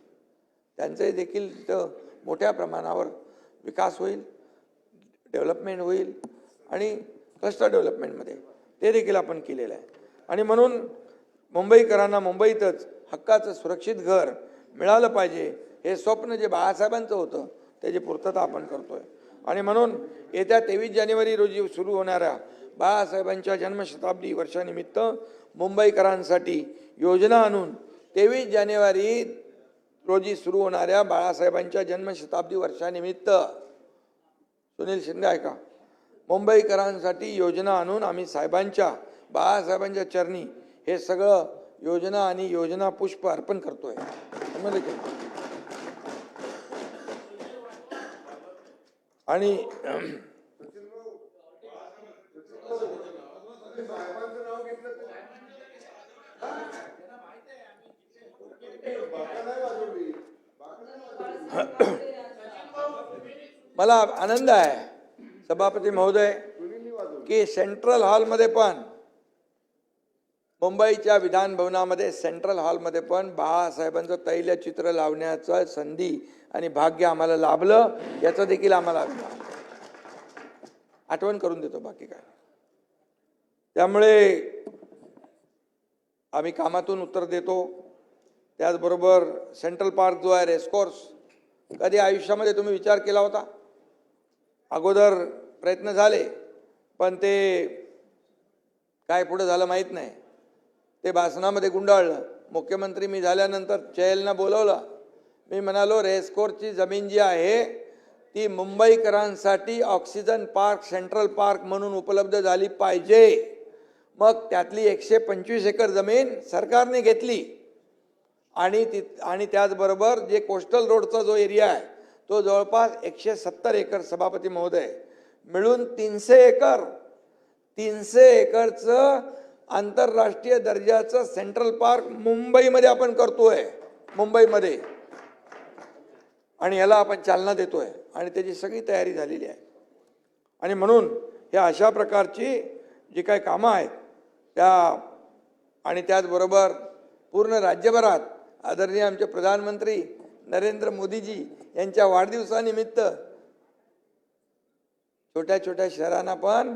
त्यांचे देखील तिथं मोठ्या प्रमाणावर विकास होईल, डेव्हलपमेंट होईल आणि क्लस्टर डेव्हलपमेंटमध्ये ते देखील आपण केलेलं आहे. आणि म्हणून मुंबईकरांना मुंबईतच हक्काचं सुरक्षित घर मिळालं पाहिजे, हे स्वप्न जे बाळासाहेबांचं होतं त्याची पूर्तता आपण करतोय. आणि म्हणून येत्या 23 जानेवारी रोजी सुरू होणाऱ्या बाळासाहेबांच्या जन्मशताब्दी वर्षानिमित्त मुंबईकरांसाठी योजना आणून 23 जानेवारी रोजी सुरू होणाऱ्या बाळासाहेबांच्या जन्मशताब्दी वर्षानिमित्त सुनील शिंदे ऐका, मुंबईकरांसाठी योजना आणून आम्ही बाळासाहेबांच्या चरणी हे सगळं योजना आणि योजना पुष्प अर्पण करतोय. आणि मला आनंद आहे सभापती महोदय की सेंट्रल हॉलमध्ये पण, मुंबईच्या विधान भवनामध्ये सेंट्रल हॉलमध्ये पण बाळासाहेबांचं तैलचित्र लावण्याचं संधी आणि भाग्य आम्हाला लाभलं, याचं देखील आम्हाला आठवण करून देतो, बाकी काय. त्यामुळे आम्ही कामातून उत्तर देतो. त्याचबरोबर सेंट्रल पार्क जो आहे, रेसकोर्स, कधी आयुष्यामध्ये तुम्ही विचार केला होता? अगोदर प्रयत्न झाले पण ते काय पुढे झालं माहीत नाही. ते भाषणामध्ये गुंडाळलं. मुख्यमंत्री मी झाल्यानंतर चेहलनं बोलवलं. मी म्हणालो रेसकोर्सची जमीन जी आहे ती मुंबईकरांसाठी ऑक्सिजन पार्क, सेंट्रल पार्क म्हणून उपलब्ध झाली पाहिजे. मग त्यातली 125 एकर जमीन सरकारने घेतली आणि त्याचबरोबर जे कोस्टल रोडचा जो एरिया आहे तो जवळपास 170 एकर, सभापती महोदय, मिळून 300 एकरचं आंतरराष्ट्रीय दर्जाचं सेंट्रल पार्क मुंबईमध्ये आपण करतोय, मुंबईमध्ये. आणि याला आपण चालना देतोय आणि त्याची सगळी तयारी झालेली आहे. आणि म्हणून ह्या अशा प्रकारची जी काही कामं आहेत त्या, आणि त्याचबरोबर पूर्ण राज्यभरात आदरणीय आमचे प्रधानमंत्री नरेंद्र मोदीजी यांच्या वाढदिवसानिमित्त छोट्या छोट्या शहरांना पण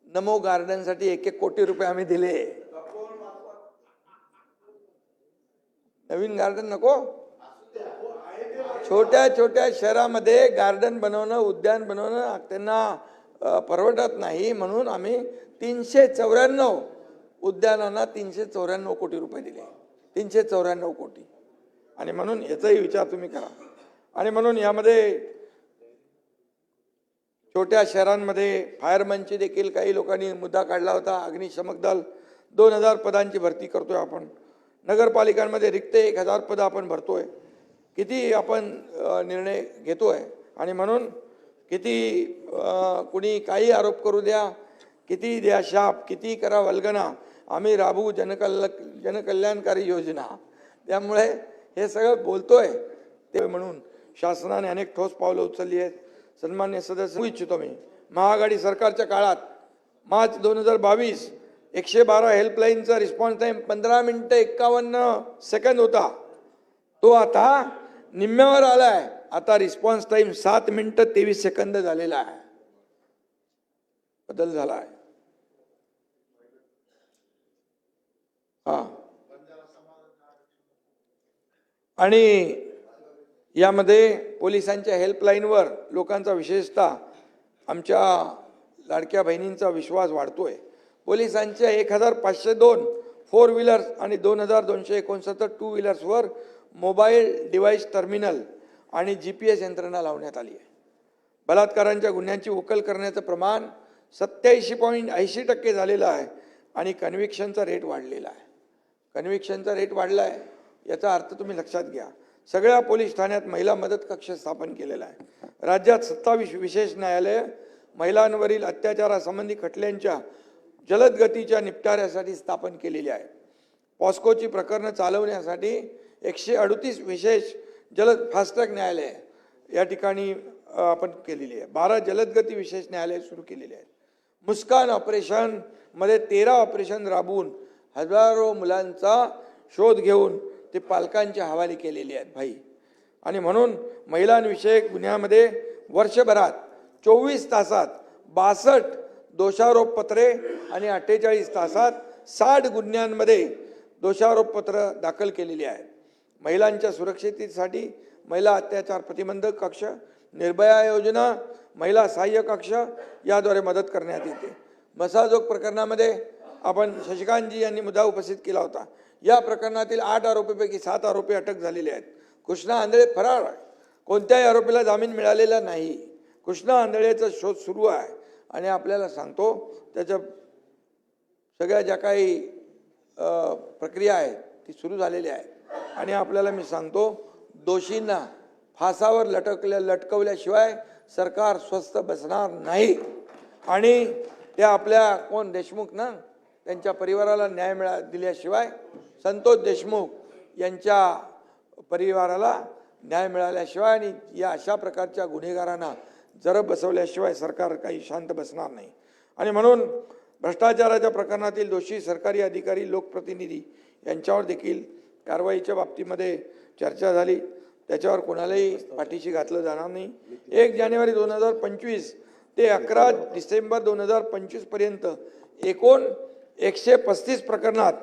नमो गार्डनसाठी 1-1 कोटी रुपये आम्ही दिले. नवीन गार्डन नको. छोट्या छोट्या शहरामध्ये गार्डन बनवणं, उद्यान बनवणं त्यांना परवडत नाही, म्हणून आम्ही 394 उद्यानांना 394 कोटी रुपये दिले. 394 कोटी. आणि म्हणून याचाही विचार तुम्ही करा. आणि म्हणून यामध्ये छोट्या शहरांमध्ये फायरमनची देखील काही लोकांनी मुद्दा काढला होता. अग्निशमक दल 2000 पदांची भरती करतोय आपण. नगरपालिकांमध्ये रिक्त 1000 पदं आपण भरतोय. किती आपण निर्णय घेतोय. आणि म्हणून किती कुणी काही आरोप करू द्या, किती द्या शाप, किती करा वल्गना, आम्ही राबवू जनकल्याणकारी योजना. त्यामुळे हे सगळं बोलतोय ते म्हणून शासनाने अनेक ठोस पावलं उचलली आहेत. सन्मान्य सदस्य इच्छितो मी, महाआघाडी सरकारच्या काळात मार्च 2022 112 हेल्पलाईनचा रिस्पॉन्स टाईम 15 मिनिटं 51 सेकंद होता. तो आता निम्म्यावर आलाय. आता रिस्पॉन्स टाइम 7 मिनिटं 23 सेकंद झालेला आहे. बदल झाला आहे. हा. आणि यामध्ये पोलिसांच्या हेल्पलाईनवर लोकांचा, विशेषतः आमच्या लाडक्या बहिणींचा विश्वास वाढतोय. पोलिसांच्या 1502 फोर व्हीलर्स आणि 2269 टू व्हीलर्सवर मोबाईल डिव्हाइस टर्मिनल आणि GPS यंत्रणा लावण्यात आली आहे. बलात्कारांच्या गुन्ह्यांची उकल करण्याचं प्रमाण 87.80% झालेलं आहे. आणि कन्व्हिक्शनचा रेट वाढलेला आहे. कन्व्हिक्शनचा रेट वाढला आहे याचा अर्थ तुम्ही लक्षात घ्या. सगळ्या पोलीस ठाण्यात महिला मदत कक्ष स्थापन केलेला आहे. राज्यात 27 विशेष न्यायालय महिलांवरील अत्याचारासंबंधी खटल्यांच्या जलद गतीच्या निपटाऱ्यासाठी स्थापन केलेली आहे. पॉस्कोची प्रकरणं चालवण्यासाठी 138 विशेष जलद फास्ट्रॅक न्यायालय या ठिकाणी आपण केलेली आहे. 12 जलदगती विशेष न्यायालय सुरू केलेली आहेत. मुस्कान ऑपरेशन मध्ये 13 ऑपरेशन राबवून हजारो मुलांचा शोध घेऊन ते पालकांच्या हवाली केलेली आहेत भाई. आणि म्हणून महिलांविषयक गुन्ह्यामध्ये वर्षभरात 24 तासात 62 दोषारोप पत्रे आणि 48 तासात 60 गुन्ह्यांमध्ये दोषारोप पत्र दाखल केलेली आहेत. महिलांच्या सुरक्षिततेसाठी महिला अत्याचार प्रतिबंधक कक्ष, निर्भया योजना, महिला सहाय्य कक्ष याद्वारे मदत करण्यात येते. मसाजोग प्रकरणामध्ये आपण शशिकांतजी यांनी मुद्दा उपस्थित केला होता. या प्रकरणातील 8 आरोपीपैकी 7 आरोपी अटक झालेले आहेत. कृष्णा आंधळे फरार आहे. कोणत्याही आरोपीला जामीन मिळालेला नाही. कृष्णा आंधळेचा शोध सुरू आहे. आणि आपल्याला सांगतो त्याच्या सगळ्या ज्या काही प्रक्रिया आहेत ती सुरू झालेली आहे. आणि आपल्याला मी सांगतो दोषींना फासावर लटकवल्याशिवाय सरकार स्वस्थ बसणार नाही. आणि त्या आपल्या कोण देशमुख ना त्यांच्या परिवाराला न्याय दिल्याशिवाय, संतोष देशमुख यांच्या परिवाराला न्याय मिळाल्याशिवाय आणि या अशा प्रकारच्या गुन्हेगारांना जरब बसवल्याशिवाय सरकार काही शांत बसणार नाही. आणि म्हणून भ्रष्टाचाराच्या प्रकरणातील दोषी सरकारी अधिकारी, लोकप्रतिनिधी यांच्यावर देखील कारवाईच्या बाबतीमध्ये चर्चा झाली. त्याच्यावर कोणालाही पाठीशी घातलं जाणार नाही. 1 जानेवारी 2025 ते 11 डिसेंबर 2025 पर्यंत एकूण 135 प्रकरणात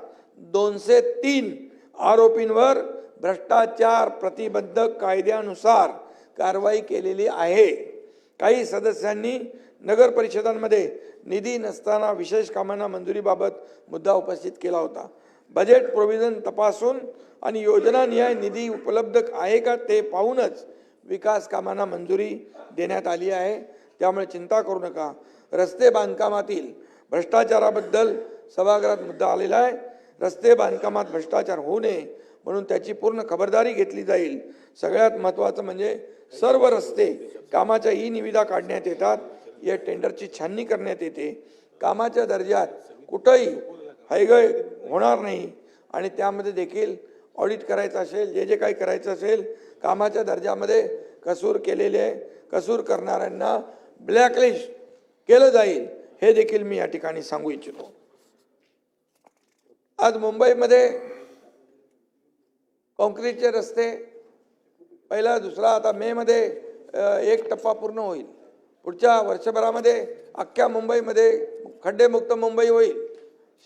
203 आरोपींवर भ्रष्टाचार प्रतिबंधक कायद्यानुसार कारवाई केलेली आहे. काही सदस्यांनी नगर परिषदांमध्ये निधी नसताना विशेष कामांना मंजुरीबाबत मुद्दा उपस्थित केला होता. बजेट प्रोव्हिजन तपासून आणि योजनानिहाय निधी उपलब्ध आहे का ते पाहूनच विकास कामांना मंजुरी देण्यात आली आहे. त्यामुळे चिंता करू नका. रस्ते बांधकामातील भ्रष्टाचाराबद्दल सभागृहात मुद्दा आलेला आहे. रस्ते बांधकामात भ्रष्टाचार होऊ नये म्हणून त्याची पूर्ण खबरदारी घेतली जाईल. सगळ्यात महत्त्वाचं म्हणजे सर्व रस्ते कामाच्या निविदा काढण्यात येतात. या टेंडरची छाननी करण्यात येते. कामाच्या दर्जात कुठंही हयगय होणार नाही. आणि त्यामध्ये देखील ऑडिट करायचं असेल, जे काही करायचं असेल, कामाच्या दर्जामध्ये कसूर केलेले कसूर करणाऱ्यांना ब्लॅकलिस्ट केलं जाईल. हे देखील मी या ठिकाणी सांगू इच्छितो. आज मुंबईमध्ये कॉन्क्रीटचे रस्ते पहिला, दुसरा, आता मे मध्ये 1 टप्पा पूर्ण होईल. पुढच्या वर्षभरामध्ये अख्ख्या मुंबईमध्ये खड्डेमुक्त मुंबई होईल.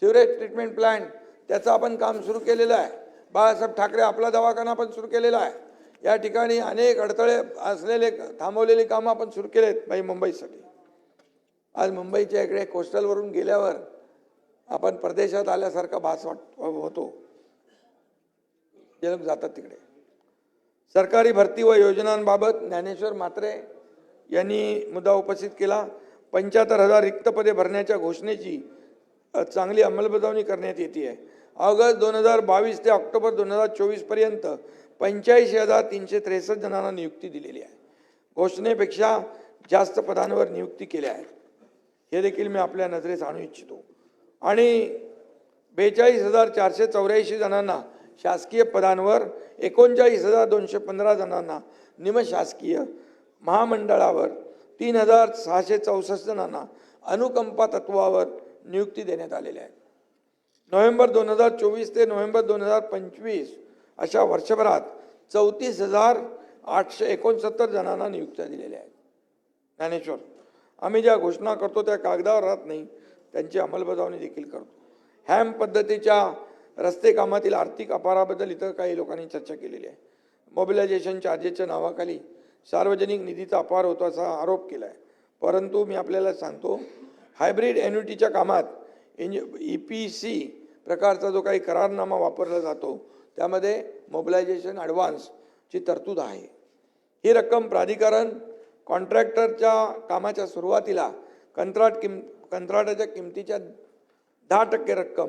सिवरेज ट्रीटमेंट प्लांट त्याचं आपण काम सुरू केलेलं आहे. बाळासाहेब ठाकरे आपला दवाखाना पण सुरू केलेला आहे. या ठिकाणी अनेक अडथळे असलेले थांबवलेली कामं आपण सुरू केलेत बाई मुंबईसाठी. आज मुंबईच्या इकडे कोस्टलवरून गेल्यावर आपण परदेशात आल्यासारखा भास होतो. जे लोक जातात तिकडे. सरकारी भरती व योजनांबाबत ज्ञानेश्वर म्हात्रे यांनी मुद्दा उपस्थित केला. 75,000 रिक्त पदे भरण्याच्या घोषणेची चांगली अंमलबजावणी करण्यात येते आहे. ऑगस्ट 2022 ते ऑक्टोबर 2024 पर्यंत 85,363 जणांना नियुक्ती दिलेली आहे. घोषणेपेक्षा जास्त पदांवर नियुक्ती केल्या आहेत. हे देखील मी आपल्या नजरेस आणू इच्छितो. आणि 42,484 जणांना शासकीय पदांवर, 39,215 जणांना निमशासकीय महामंडळावर, 3,664 जणांना अनुकंपा तत्वावर नियुक्ती देण्यात आलेल्या आहेत. नोव्हेंबर 2024 ते नोव्हेंबर 2025 अशा वर्षभरात 34,869 जणांना नियुक्त्या दिलेल्या आहेत. ज्ञानेश्वर, आम्ही ज्या घोषणा करतो त्या कागदावर राहत नाही, त्यांची अंमलबजावणी देखील करतो. हॅम पद्धतीच्या रस्ते कामातील आर्थिक अपाराबद्दल इतर काही लोकांनी चर्चा केलेली आहे. मोबिलायझेशन चार्जेसच्या नावाखाली सार्वजनिक निधीचा अपार होतो असा आरोप केला आहे. परंतु मी आपल्याला सांगतो, हायब्रिड एन्युटीच्या कामात EPC प्रकारचा जो काही करारनामा वापरला जातो त्यामध्ये मोबिलायझेशन ॲडव्हान्सची तरतूद आहे. ही रक्कम प्राधिकरण कॉन्ट्रॅक्टरच्या कामाच्या सुरुवातीला कंत्राटाच्या किमतीच्या 10% रक्कम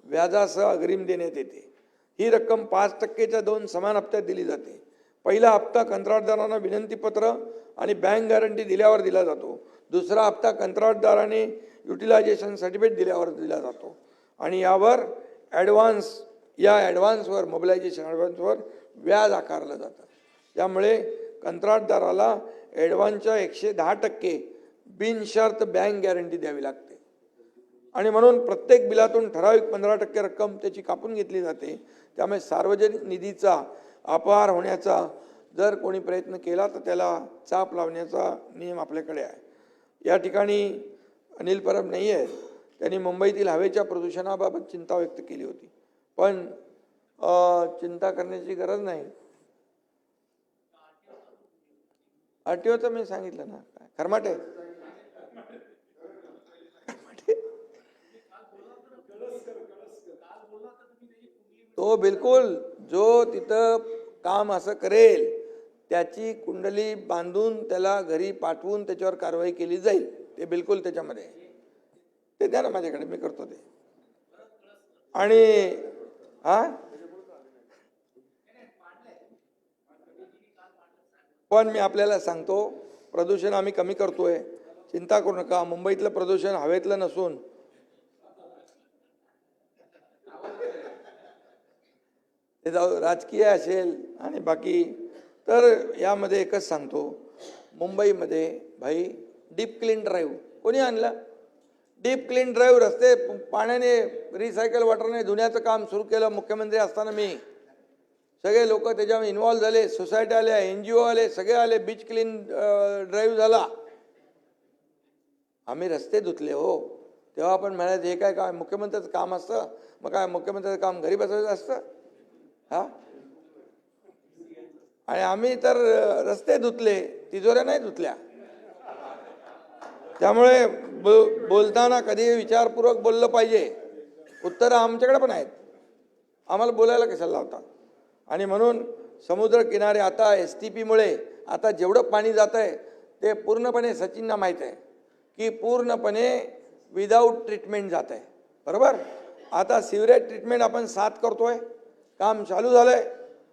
व्याजासह अग्रिम देण्यात येते. ही रक्कम 5%च्या 2 समान हप्त्यात दिली जाते. पहिला हप्ता कंत्राटदारांना विनंतीपत्र आणि बँक गॅरंटी दिल्यावर दिला जातो. दुसरा हप्ता कंत्राटदाराने युटिलायझेशन सर्टिफिकेट दिल्यावर दिला जातो. आणि यावर ॲडव्हान्सवर मोबिलायझेशन ॲडव्हान्सवर व्याज आकारलं जातं. त्यामुळे कंत्राटदाराला ॲडव्हान्सच्या 110% बिनशर्त बँक गॅरंटी द्यावी लागते. आणि म्हणून प्रत्येक बिलातून ठराविक 15% रक्कम त्याची कापून घेतली जाते. त्यामुळे सार्वजनिक निधीचा अपहार होण्याचा जर कोणी प्रयत्न केला तर त्याला चाप लावण्याचा नियम आपल्याकडे आहे. या ठिकाणी अनिल परब नाही आहेत. त्यांनी मुंबईतील हवेच्या प्रदूषणाबाबत चिंता व्यक्त केली होती. पण चिंता करण्याची गरज नाही. RTOचं मी सांगितलं ना, खरमाटे तो बिलकुल जो तिथं काम असं करेल त्याची कुंडली बांधून त्याला घरी पाठवून त्याच्यावर कारवाई केली जाईल. ते बिलकुल त्याच्यामध्ये ते द्या ना माझ्याकडे, मी करतो ते. आणि पण मी आपल्याला सांगतो, प्रदूषण आम्ही कमी करतोय, चिंता करू नका. मुंबईतलं प्रदूषण हवेतलं नसून ते राजकीय असेल आणि बाकी. तर यामध्ये एकच सांगतो, मुंबईमध्ये भाई डीप क्लीन ड्राईव्ह कोणी आणला? डीप क्लीन ड्राईव्ह रस्ते पाण्याने रिसायकल वॉटरने धुण्याचं काम सुरू केलं मुख्यमंत्री असताना मी. सगळे लोक त्याच्यामध्ये इन्व्हॉल्व झाले, सोसायटी आल्या, NGO आले, सगळे आले. बीच क्लीन ड्राईव्ह झाला. आम्ही रस्ते धुतले हो. तेव्हा आपण म्हणायचं हे काय मुख्यमंत्र्याचं काम असतं? मग काय मुख्यमंत्र्याचं काम घरी बसायचं असतं? आणि आम्ही तर रस्ते धुतले, तिजोऱ्या नाही धुतल्या. त्यामुळे बोलताना कधी विचारपूर्वक बोललं पाहिजे. उत्तरं आमच्याकडे पण आहेत, आम्हाला बोलायला कशाला लावता. आणि म्हणून समुद्र किनारे आता STPमुळे आता जेवढं पाणी जात आहे ते पूर्णपणे सचिनना माहीत आहे की पूर्णपणे विदाऊट ट्रीटमेंट जात आहे. बरोबर. आता सिवरेज ट्रीटमेंट आपण 7 करतोय, काम चालू झालंय,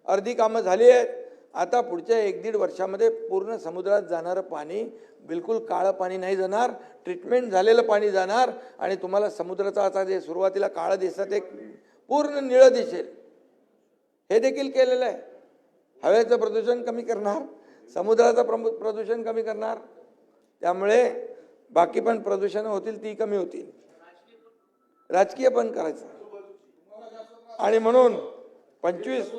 अर्धी कामं झाली आहेत. आता पुढच्या 1-1.5 वर्षामध्ये पूर्ण समुद्रात जाणारं पाणी बिलकुल काळं पाणी नाही जाणार, ट्रीटमेंट झालेलं पाणी जाणार. आणि तुम्हाला समुद्राचं आता जे सुरुवातीला काळं दिसतं ते पूर्ण निळं दिसेल. हे देखील केलेलं आहे. हवेचं प्रदूषण कमी करणार, समुद्राचं प्रदूषण कमी करणार. त्यामुळे बाकी पण प्रदूषण होतील ती कमी होतील. राजकीय पण करायचं. आणि म्हणून 25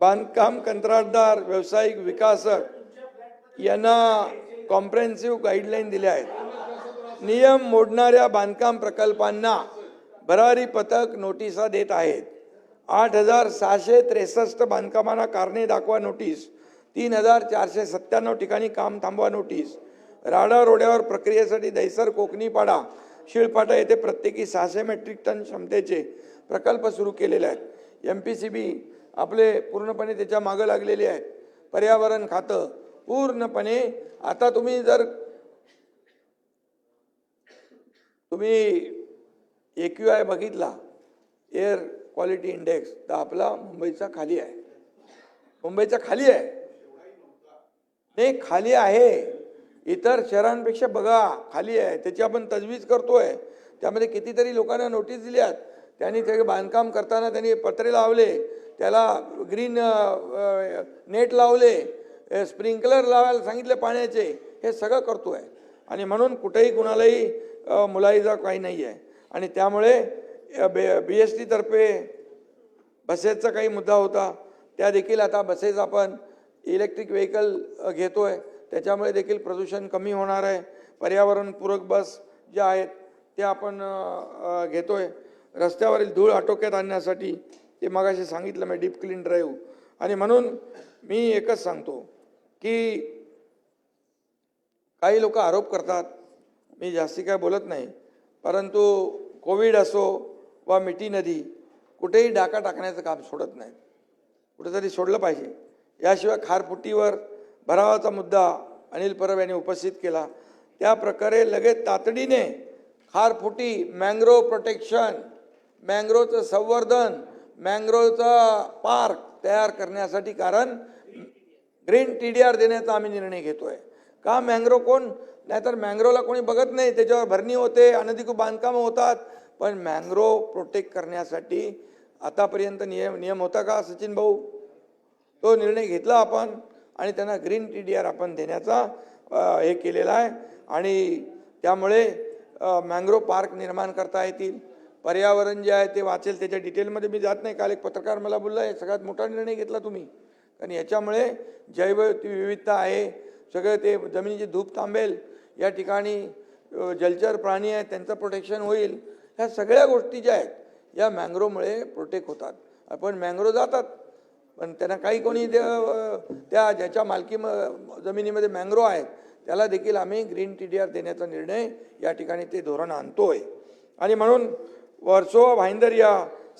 बांधकाम कंत्राटदार, व्यावसायिक विकासक यांना कॉम्प्रेहेन्सिव्ह गाईडलाईन दिल्या आहेत. नियम मोडणाऱ्या बांधकाम प्रकल्पांना भरारी पथक नोटिसा देत आहेत. 8,663 बांधकामांना कारणे दाखवा नोटीस, 3,497 ठिकाणी काम थांबवा नोटीस. राडा रोड्यावर प्रक्रियेसाठी दहिसर कोकणीपाडा शिळपाटा येथे प्रत्येकी 600 मेट्रिक टन क्षमतेचे प्रकल्प सुरू केलेले आहेत. MPCB आपले पूर्णपणे त्याच्या मागं लागलेले आहेत. पर्यावरण खातं पूर्णपणे आता तुम्ही AQI बघितला, एअर क्वालिटी इंडेक्स, तर आपला मुंबईचा खाली आहे. मुंबईचा खाली आहे, नाही खाली आहे. इतर शहरांपेक्षा बघा खाली आहे. त्याची आपण तजवीज करतोय. त्यामध्ये कितीतरी लोकांना नोटीस दिल्यात. त्यांनी ते बांधकाम करताना त्यांनी पत्रे लावले, त्याला ग्रीन नेट लावले, स्प्रिंकलर लावायला सांगितले पाण्याचे. हे सगळं करतोय आणि म्हणून कुठेही कुणालाही मुलायजा काही नाही आहे. आणि त्यामुळे BST तर्फे बसेसचा काही मुद्दा होता, त्या देखील आता बसेस आपण इलेक्ट्रिक व्हेकल घेतोय, त्याच्यामुळे देखील प्रदूषण कमी होणार आहे. पर्यावरणपूरक बस ज्या आहेत त्या आपण घेतोय. रस्त्यावरील धूळ आटोक्यात आणण्यासाठी ते मगाशी सांगितलं मी, डीप क्लीन ड्राईव्ह. आणि म्हणून मी एकच सांगतो की काही लोक आरोप करतात, मी जास्ती काय बोलत नाही, परंतु कोविड असो वा मिठी नदी कुठेही डाका टाकण्याचं काम सोडत नाहीत. कुठेतरी सोडलं पाहिजे. याशिवाय खारफुटीवर भरावाचा मुद्दा अनिल परब यांनी उपस्थित केला. त्या प्रकारे लगेच तातडीने खारफुटी, मँग्रोव्ह प्रोटेक्शन, मँग्रोव्हचं संवर्धन, मँग्रोव्हचा पार्क तयार करण्यासाठी, कारण ग्रीन TDR देण्याचा आम्ही निर्णय घेतोय. का मँग्रोव्ह कोण, नाहीतर मँग्रोव्हला कोणी बघत नाही, त्याच्यावर भरणी होते, अनधिकृत बांधकामं होतात. पण मँग्रोव्ह प्रोटेक्ट करण्यासाठी आतापर्यंत नियम होता का सचिन भाऊ? तो निर्णय घेतला आपण आणि त्यांना ग्रीन TDR आपण देण्याचा हे केलेला आहे. आणि त्यामुळे मँग्रोव्ह पार्क निर्माण करता येतील. पर्यावरण जे आहे ते वाचेल. त्याच्या डिटेलमध्ये मी जात नाही. काल एक पत्रकार मला बोलला, हे सगळ्यात मोठा निर्णय घेतला तुम्ही, कारण याच्यामुळे जैवविविधता आहे, सगळं ते जमिनीची धूप थांबेल, या ठिकाणी जलचर प्राणी आहेत त्यांचं प्रोटेक्शन होईल. ह्या सगळ्या गोष्टी ज्या आहेत या मँग्रोव्हमुळे प्रोटेक्ट होतात. आपण मँग्रोव्ह जातात, पण त्यांना काही कोणी त्या ज्याच्या मालकी जमिनीमध्ये मँग्रोव्ह आहेत त्याला देखील आम्ही ग्रीन TDR देण्याचा निर्णय या ठिकाणी ते धोरण आणतोय. आणि म्हणून वर्सोवा भाईंदर या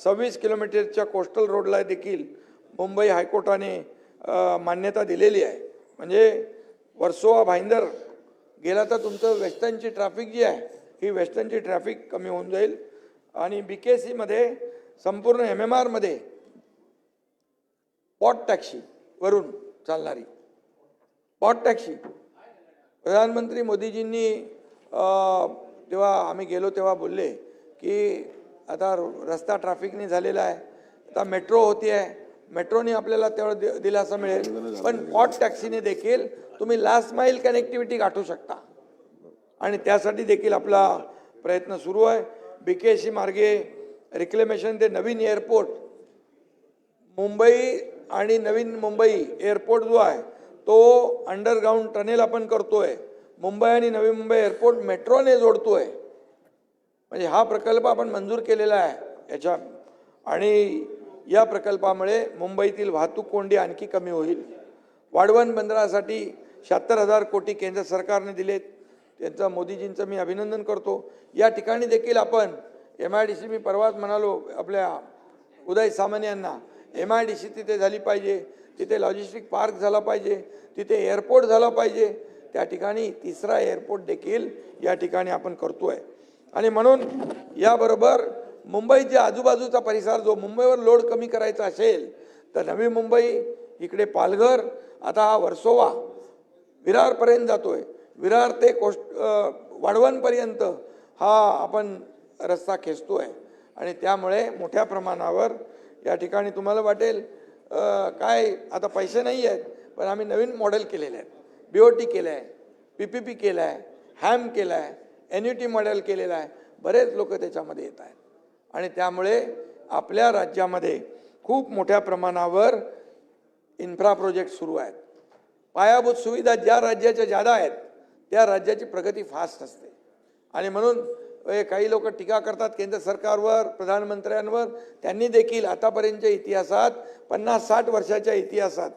26 किलोमीटरच्या कोस्टल रोडला देखील मुंबई हायकोर्टाने मान्यता दिलेली आहे. म्हणजे वर्सोवा भाईंदर गेला तर तुमचं वेस्टर्नची ट्रॅफिक जी आहे ही वेस्टर्नची ट्रॅफिक कमी होऊन जाईल. आणि BKC मध्ये संपूर्ण MMR मध्ये पॉट टॅक्सी वरून चालणारी पॉट टॅक्सी, प्रधानमंत्री मोदीजींनी तेव्हा आम्ही गेलो तेव्हा बोलले की आता रस्ता ट्रॅफिकने झालेला आहे, आता मेट्रो होती आहे, मेट्रोने आपल्याला तेवढं दिलासा मिळेल, पण पॉट टॅक्सीने देखील तुम्ही लास्ट माईल कनेक्टिव्हिटी गाठू शकता. आणि त्यासाठी देखील आपला प्रयत्न सुरू आहे. BKC मार्गे रिक्लेमेशन ते नवीन एअरपोर्ट मुंबई आणि नवीन मुंबई एअरपोर्ट जो आहे तो अंडरग्राऊंड टनेल आपण करतोय. मुंबई आणि नवी मुंबई एअरपोर्ट मेट्रोने जोडतोय. म्हणजे हा प्रकल्प आपण मंजूर केलेला आहे याच्या. आणि या प्रकल्पामुळे मुंबईतील वाहतूक कोंडी आणखी कमी होईल. वाढवण बंदरासाठी 76,000 कोटी केंद्र सरकारने दिलेत, त्यांचं मोदीजींचं मी अभिनंदन करतो. या ठिकाणी देखील आपण MIDC, मी परवाच म्हणालो आपल्या उदय सामंत यांना, MIDC तिथे झाली पाहिजे, तिथे लॉजिस्टिक पार्क झाला पाहिजे, तिथे एअरपोर्ट झाला पाहिजे. त्या ठिकाणी तिसरा एअरपोर्ट देखील या ठिकाणी आपण करतोय. आणि म्हणून याबरोबर मुंबईच्या आजूबाजूचा परिसर जो मुंबईवर लोड कमी करायचा असेल तर नवी मुंबई, इकडे पालघर, आता हा वर्सोवा विरारपर्यंत जातोय, विरार ते वाढवणपर्यंत हा आपण रस्ता खेचतोय. आणि त्यामुळे मोठ्या प्रमाणावर या ठिकाणी तुम्हाला वाटेल काय आता पैसे नाही आहेत, पण आम्ही नवीन मॉडेल केलेले आहेत. BOT केलं आहे, PPP केलं आहे, HAM केलं आहे, NUT मॉडेल केलेलं आहे. बरेच लोक त्याच्यामध्ये येत आहेत. आणि त्यामुळे आपल्या राज्यामध्ये खूप मोठ्या प्रमाणावर इन्फ्रा प्रोजेक्ट सुरू आहेत. पायाभूत सुविधा ज्या राज्याच्या जादा आहेत त्या राज्याची प्रगती फास्ट असते. आणि म्हणून काही लोक टीका करतात केंद्र सरकारवर, प्रधानमंत्र्यांवर. त्यांनी देखील आतापर्यंतच्या इतिहासात 50-60 वर्षाच्या इतिहासात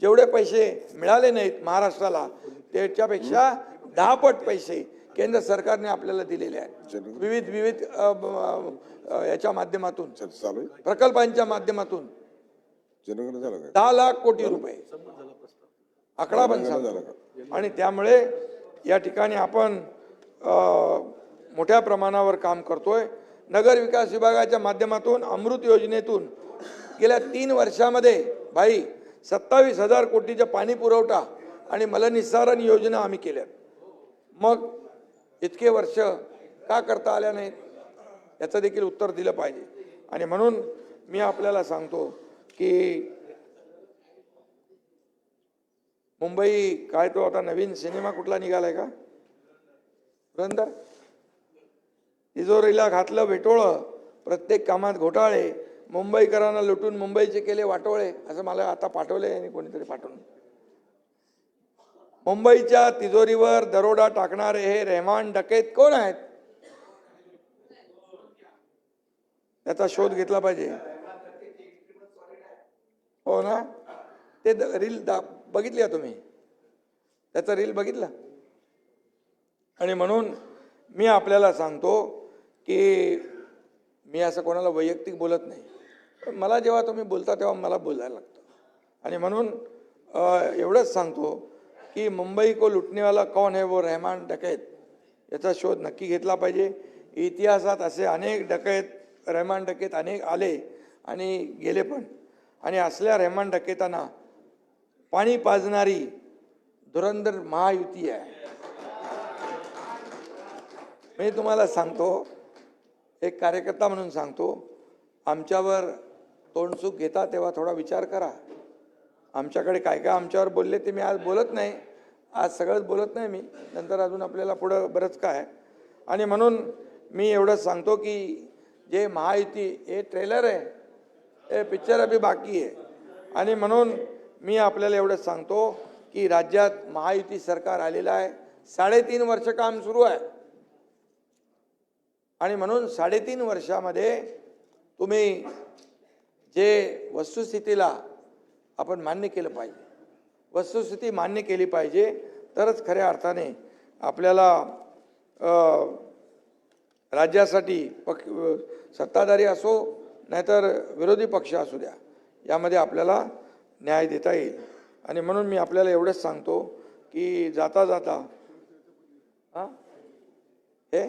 जेवढे पैसे मिळाले नाहीत महाराष्ट्राला त्याच्यापेक्षा 10 पट पैसे केंद्र सरकारने आपल्याला दिलेले आहेत. विविध याच्या माध्यमातून, चालू आहे. प्रकल्पांच्या माध्यमातून जनगणना झालं काय? 10 लाख कोटी रुपये आकडा पण सांगतो. आणि त्यामुळे या ठिकाणी आपण मोठ्या प्रमाणावर काम करतोय. नगर विकास विभागाच्या माध्यमातून अमृत योजनेतून गेल्या 3 वर्षामध्ये 27,000 कोटीचा पाणी पुरवठा आणि मलनिस्सारण योजना आम्ही केल्या. मग इतके वर्ष का करता आल्या नाहीत याचं देखील उत्तर दिलं पाहिजे. आणि म्हणून मी आपल्याला सांगतो की मुंबई काय तो आता नवीन सिनेमा कुठला निघालाय का पुरंदर, तिजोरीला घातलं भेटोळं, प्रत्येक कामात घोटाळे, मुंबईकरांना लुटून मुंबईचे केले वाटोळे, असं मला आता पाठवलंय आणि कोणीतरी पाठवून. मुंबईच्या तिजोरीवर दरोडा टाकणारे हे रहमान डकैत कोण आहेत त्याचा शोध घेतला पाहिजे. हो ना, ते रील बघितली तुम्ही, त्याचा रील बघितला. आणि म्हणून मी आपल्याला सांगतो की मी असं कोणाला वैयक्तिक बोलत नाही, पण मला जेव्हा तुम्ही बोलता तेव्हा मला बोलायला लागतं. आणि म्हणून एवढंच सांगतो की मुंबई को लुटने वाला कौन है वो रहमान डकैत याचा शोध नक्की घेतला पाहिजे. इतिहासात असे अनेक डकैत, रहमान डकैत अनेक आले आणि गेले पण. आणि असल्या रहमान डकैतांना पाणी पाजणारी धुरंधर महायुती आहे. मी तुम्हाला सांगतो, एक कार्यकर्ता म्हणून सांगतो, आमच्यावर तोंडसुख घेता तेव्हा थोडा विचार करा. आमच्याकडे काय काय आमच्यावर बोलले ते मी आज बोलत नाही, आज सगळंच बोलत नाही मी, नंतर अजून आपल्याला पुढं बरंच काय. आणि म्हणून मी एवढंच सांगतो की जे महायुती हे ट्रेलर आहे, हे पिक्चर अभी बाकी आहे. आणि म्हणून मी आपल्याला एवढंच सांगतो की राज्यात महायुती सरकार आलेलं आहे, 3.5 वर्ष काम सुरू आहे. आणि म्हणून 3.5 वर्षामध्ये तुम्ही जे वस्तुस्थितीला आपण मान्य केलं पाहिजे, वस्तुस्थिती मान्य केली पाहिजे, तरच खऱ्या अर्थाने आपल्याला राज्यासाठी सत्ताधारी असो नाहीतर विरोधी पक्ष असू द्या, यामध्ये आपल्याला न्याय देता येईल. आणि म्हणून मी आपल्याला एवढंच सांगतो की जाता जाता हे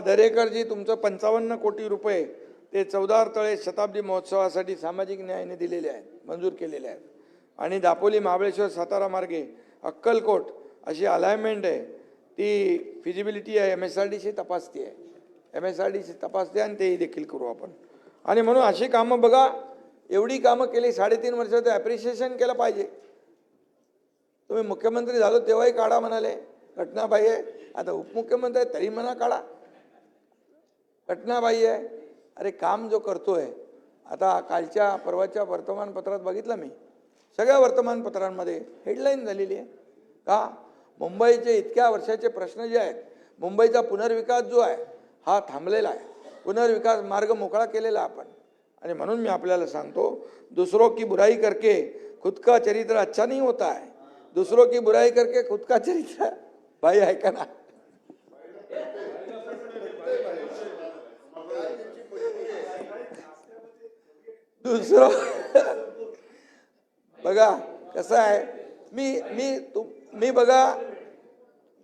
दरेकरजी तुमचं 55 कोटी रुपये ते 14 तळे शताब्दी महोत्सवासाठी सामाजिक न्यायाने दिलेले आहेत, मंजूर केलेले आहेत. आणि दापोली महाबळेश्वर सातारा मार्गे अक्कलकोट अशी अलाइनमेंट आहे, ती फिजिबिलिटी आहे, MSRDC तपासते आहे, MSRDC तपासते आणि ते देखील करू आपण. आणि म्हणून अशी कामं बघा, एवढी कामं केली 3.5 वर्षाचं ॲप्रिशिएशन केलं पाहिजे. तुम्ही मुख्यमंत्री झालो तेव्हाही काढा म्हणाले, घटनाबाई आहे. आता उपमुख्यमंत्री आहे तरी म्हणा काढा, घटनाबाई आहे. अरे काम जो करतोय, आता कालच्या परवाच्या वर्तमानपत्रात बघितलं मी, सगळ्या वर्तमानपत्रांमध्ये हेडलाईन झालेली आहे का मुंबईचे इतक्या वर्षाचे प्रश्न जे आहेत, मुंबईचा पुनर्विकास जो आहे हा थांबलेला आहे, पुनर्विकास मार्ग मोकळा केलेला आपण. आणि म्हणून मी आपल्याला सांगतो, दूसरों की बुराई करके खुद का चरित्र अच्छा नहीं होता है, दूसरों की बुराई करके खुद का चरित्र, भाई ऐका ना, दुसरं बघा कसं आहे, मी बघा,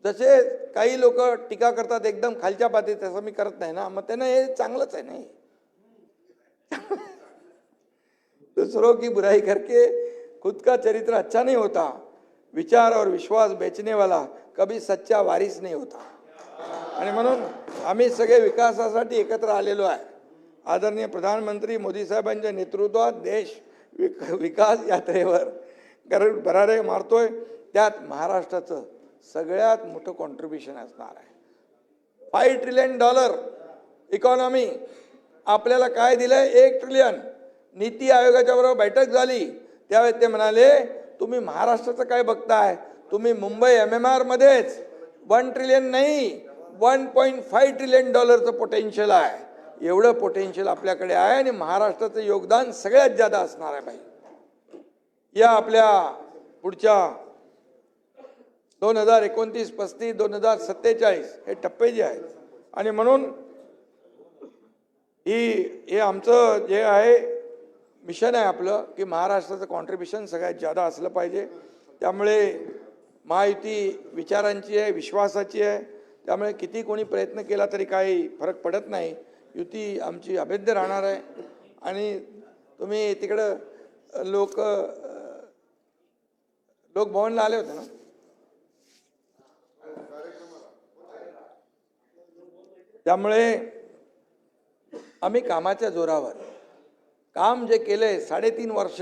जसे काही लोक टीका करतात एकदम खालच्या पातळीत, तसं मी करत नाही ना, मग त्यांना हे चांगलंच आहे नाही. दूसरों की बुराई करके खुद का चरित्र अच्छा नहीं होता, विचार और विश्वास बेचने वाला कभी सच्चा वारिस नहीं होता. आणि म्हणून आम्ही सगळे विकासासाठी एकत्र आलेलो आहे. आदरणीय प्रधानमंत्री मोदी साहेबांच्या नेतृत्वात देश विकास यात्रेवर भरारे मारतोय. त्यात महाराष्ट्राचं सगळ्यात मोठं कॉन्ट्रीब्युशन असणार आहे. $5 ट्रिलियन इकॉनॉमी आपल्याला काय दिलंय, 1 ट्रिलियन. नीती आयोगाच्या बरोबर बैठक झाली त्यावेळेस ते म्हणाले, तुम्ही महाराष्ट्राचं काय बघताय, तुम्ही मुंबई MMR मध्येच 1 ट्रिलियन नाही, 1.5 ट्रिलियन डॉलरचं पोटेन्शियल आहे. एवढं पोटेन्शियल आपल्याकडे आहे आणि महाराष्ट्राचं योगदान सगळ्यात जादा असणार आहे. भाई या आपल्या पुढच्या 2029, 35, 2047 हे टप्पे जे आहेत आणि म्हणून हे आमचं जे आहे मिशन आहे आपलं की महाराष्ट्राचं कॉन्ट्रीब्युशन सगळ्यात जादा असलं पाहिजे. त्यामुळे महायुती विचारांची आहे, विश्वासाची आहे. त्यामुळे किती कोणी प्रयत्न केला तरी काही फरक पडत नाही. युती आमची अभेद्य राहणार आहे. आणि तुम्ही तिकडं लोकभवनला आले होते ना? त्यामुळे आम्ही कामाच्या जोरावर काम जे केलंय 3.5 वर्ष,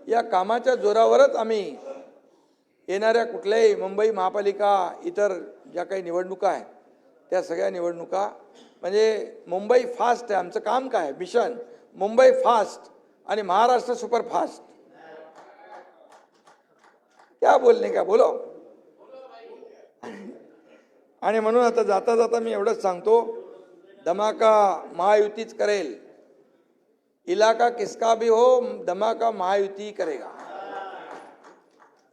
या कामाच्या जोरावरच आम्ही येणाऱ्या कुठल्याही मुंबई महापालिका इतर ज्या काही निवडणुका आहेत त्या सगळ्या निवडणुका म्हणजे मुंबई फास्ट आहे. आमचं काम काय मिशन मुंबई फास्ट आणि महाराष्ट्र सुपर फास्ट. क्या बोलणे का बोलो. आणि म्हणून आता जाता जाता मी एवढंच सांगतो, धमाका महायुतीच करेल. इलाका किसका भी हो, धमाका महायुती करेगा.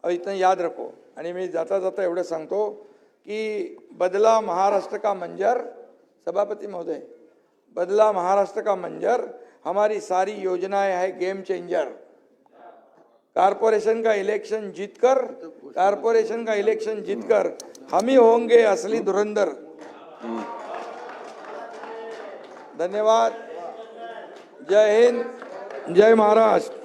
अब इतना याद रखो. आणि मी जाता जाता एवढं सांगतो की बदला महाराष्ट्र का मंजर, सभापति महोदय, बदला महाराष्ट्र का मंजर, हमारी सारी योजनाएं है गेम चेंजर. कारपोरेशन का इलेक्शन जीतकर हम ही होंगे असली धुरंधर. धन्यवाद. जय हिंद, जय महाराष्ट्र.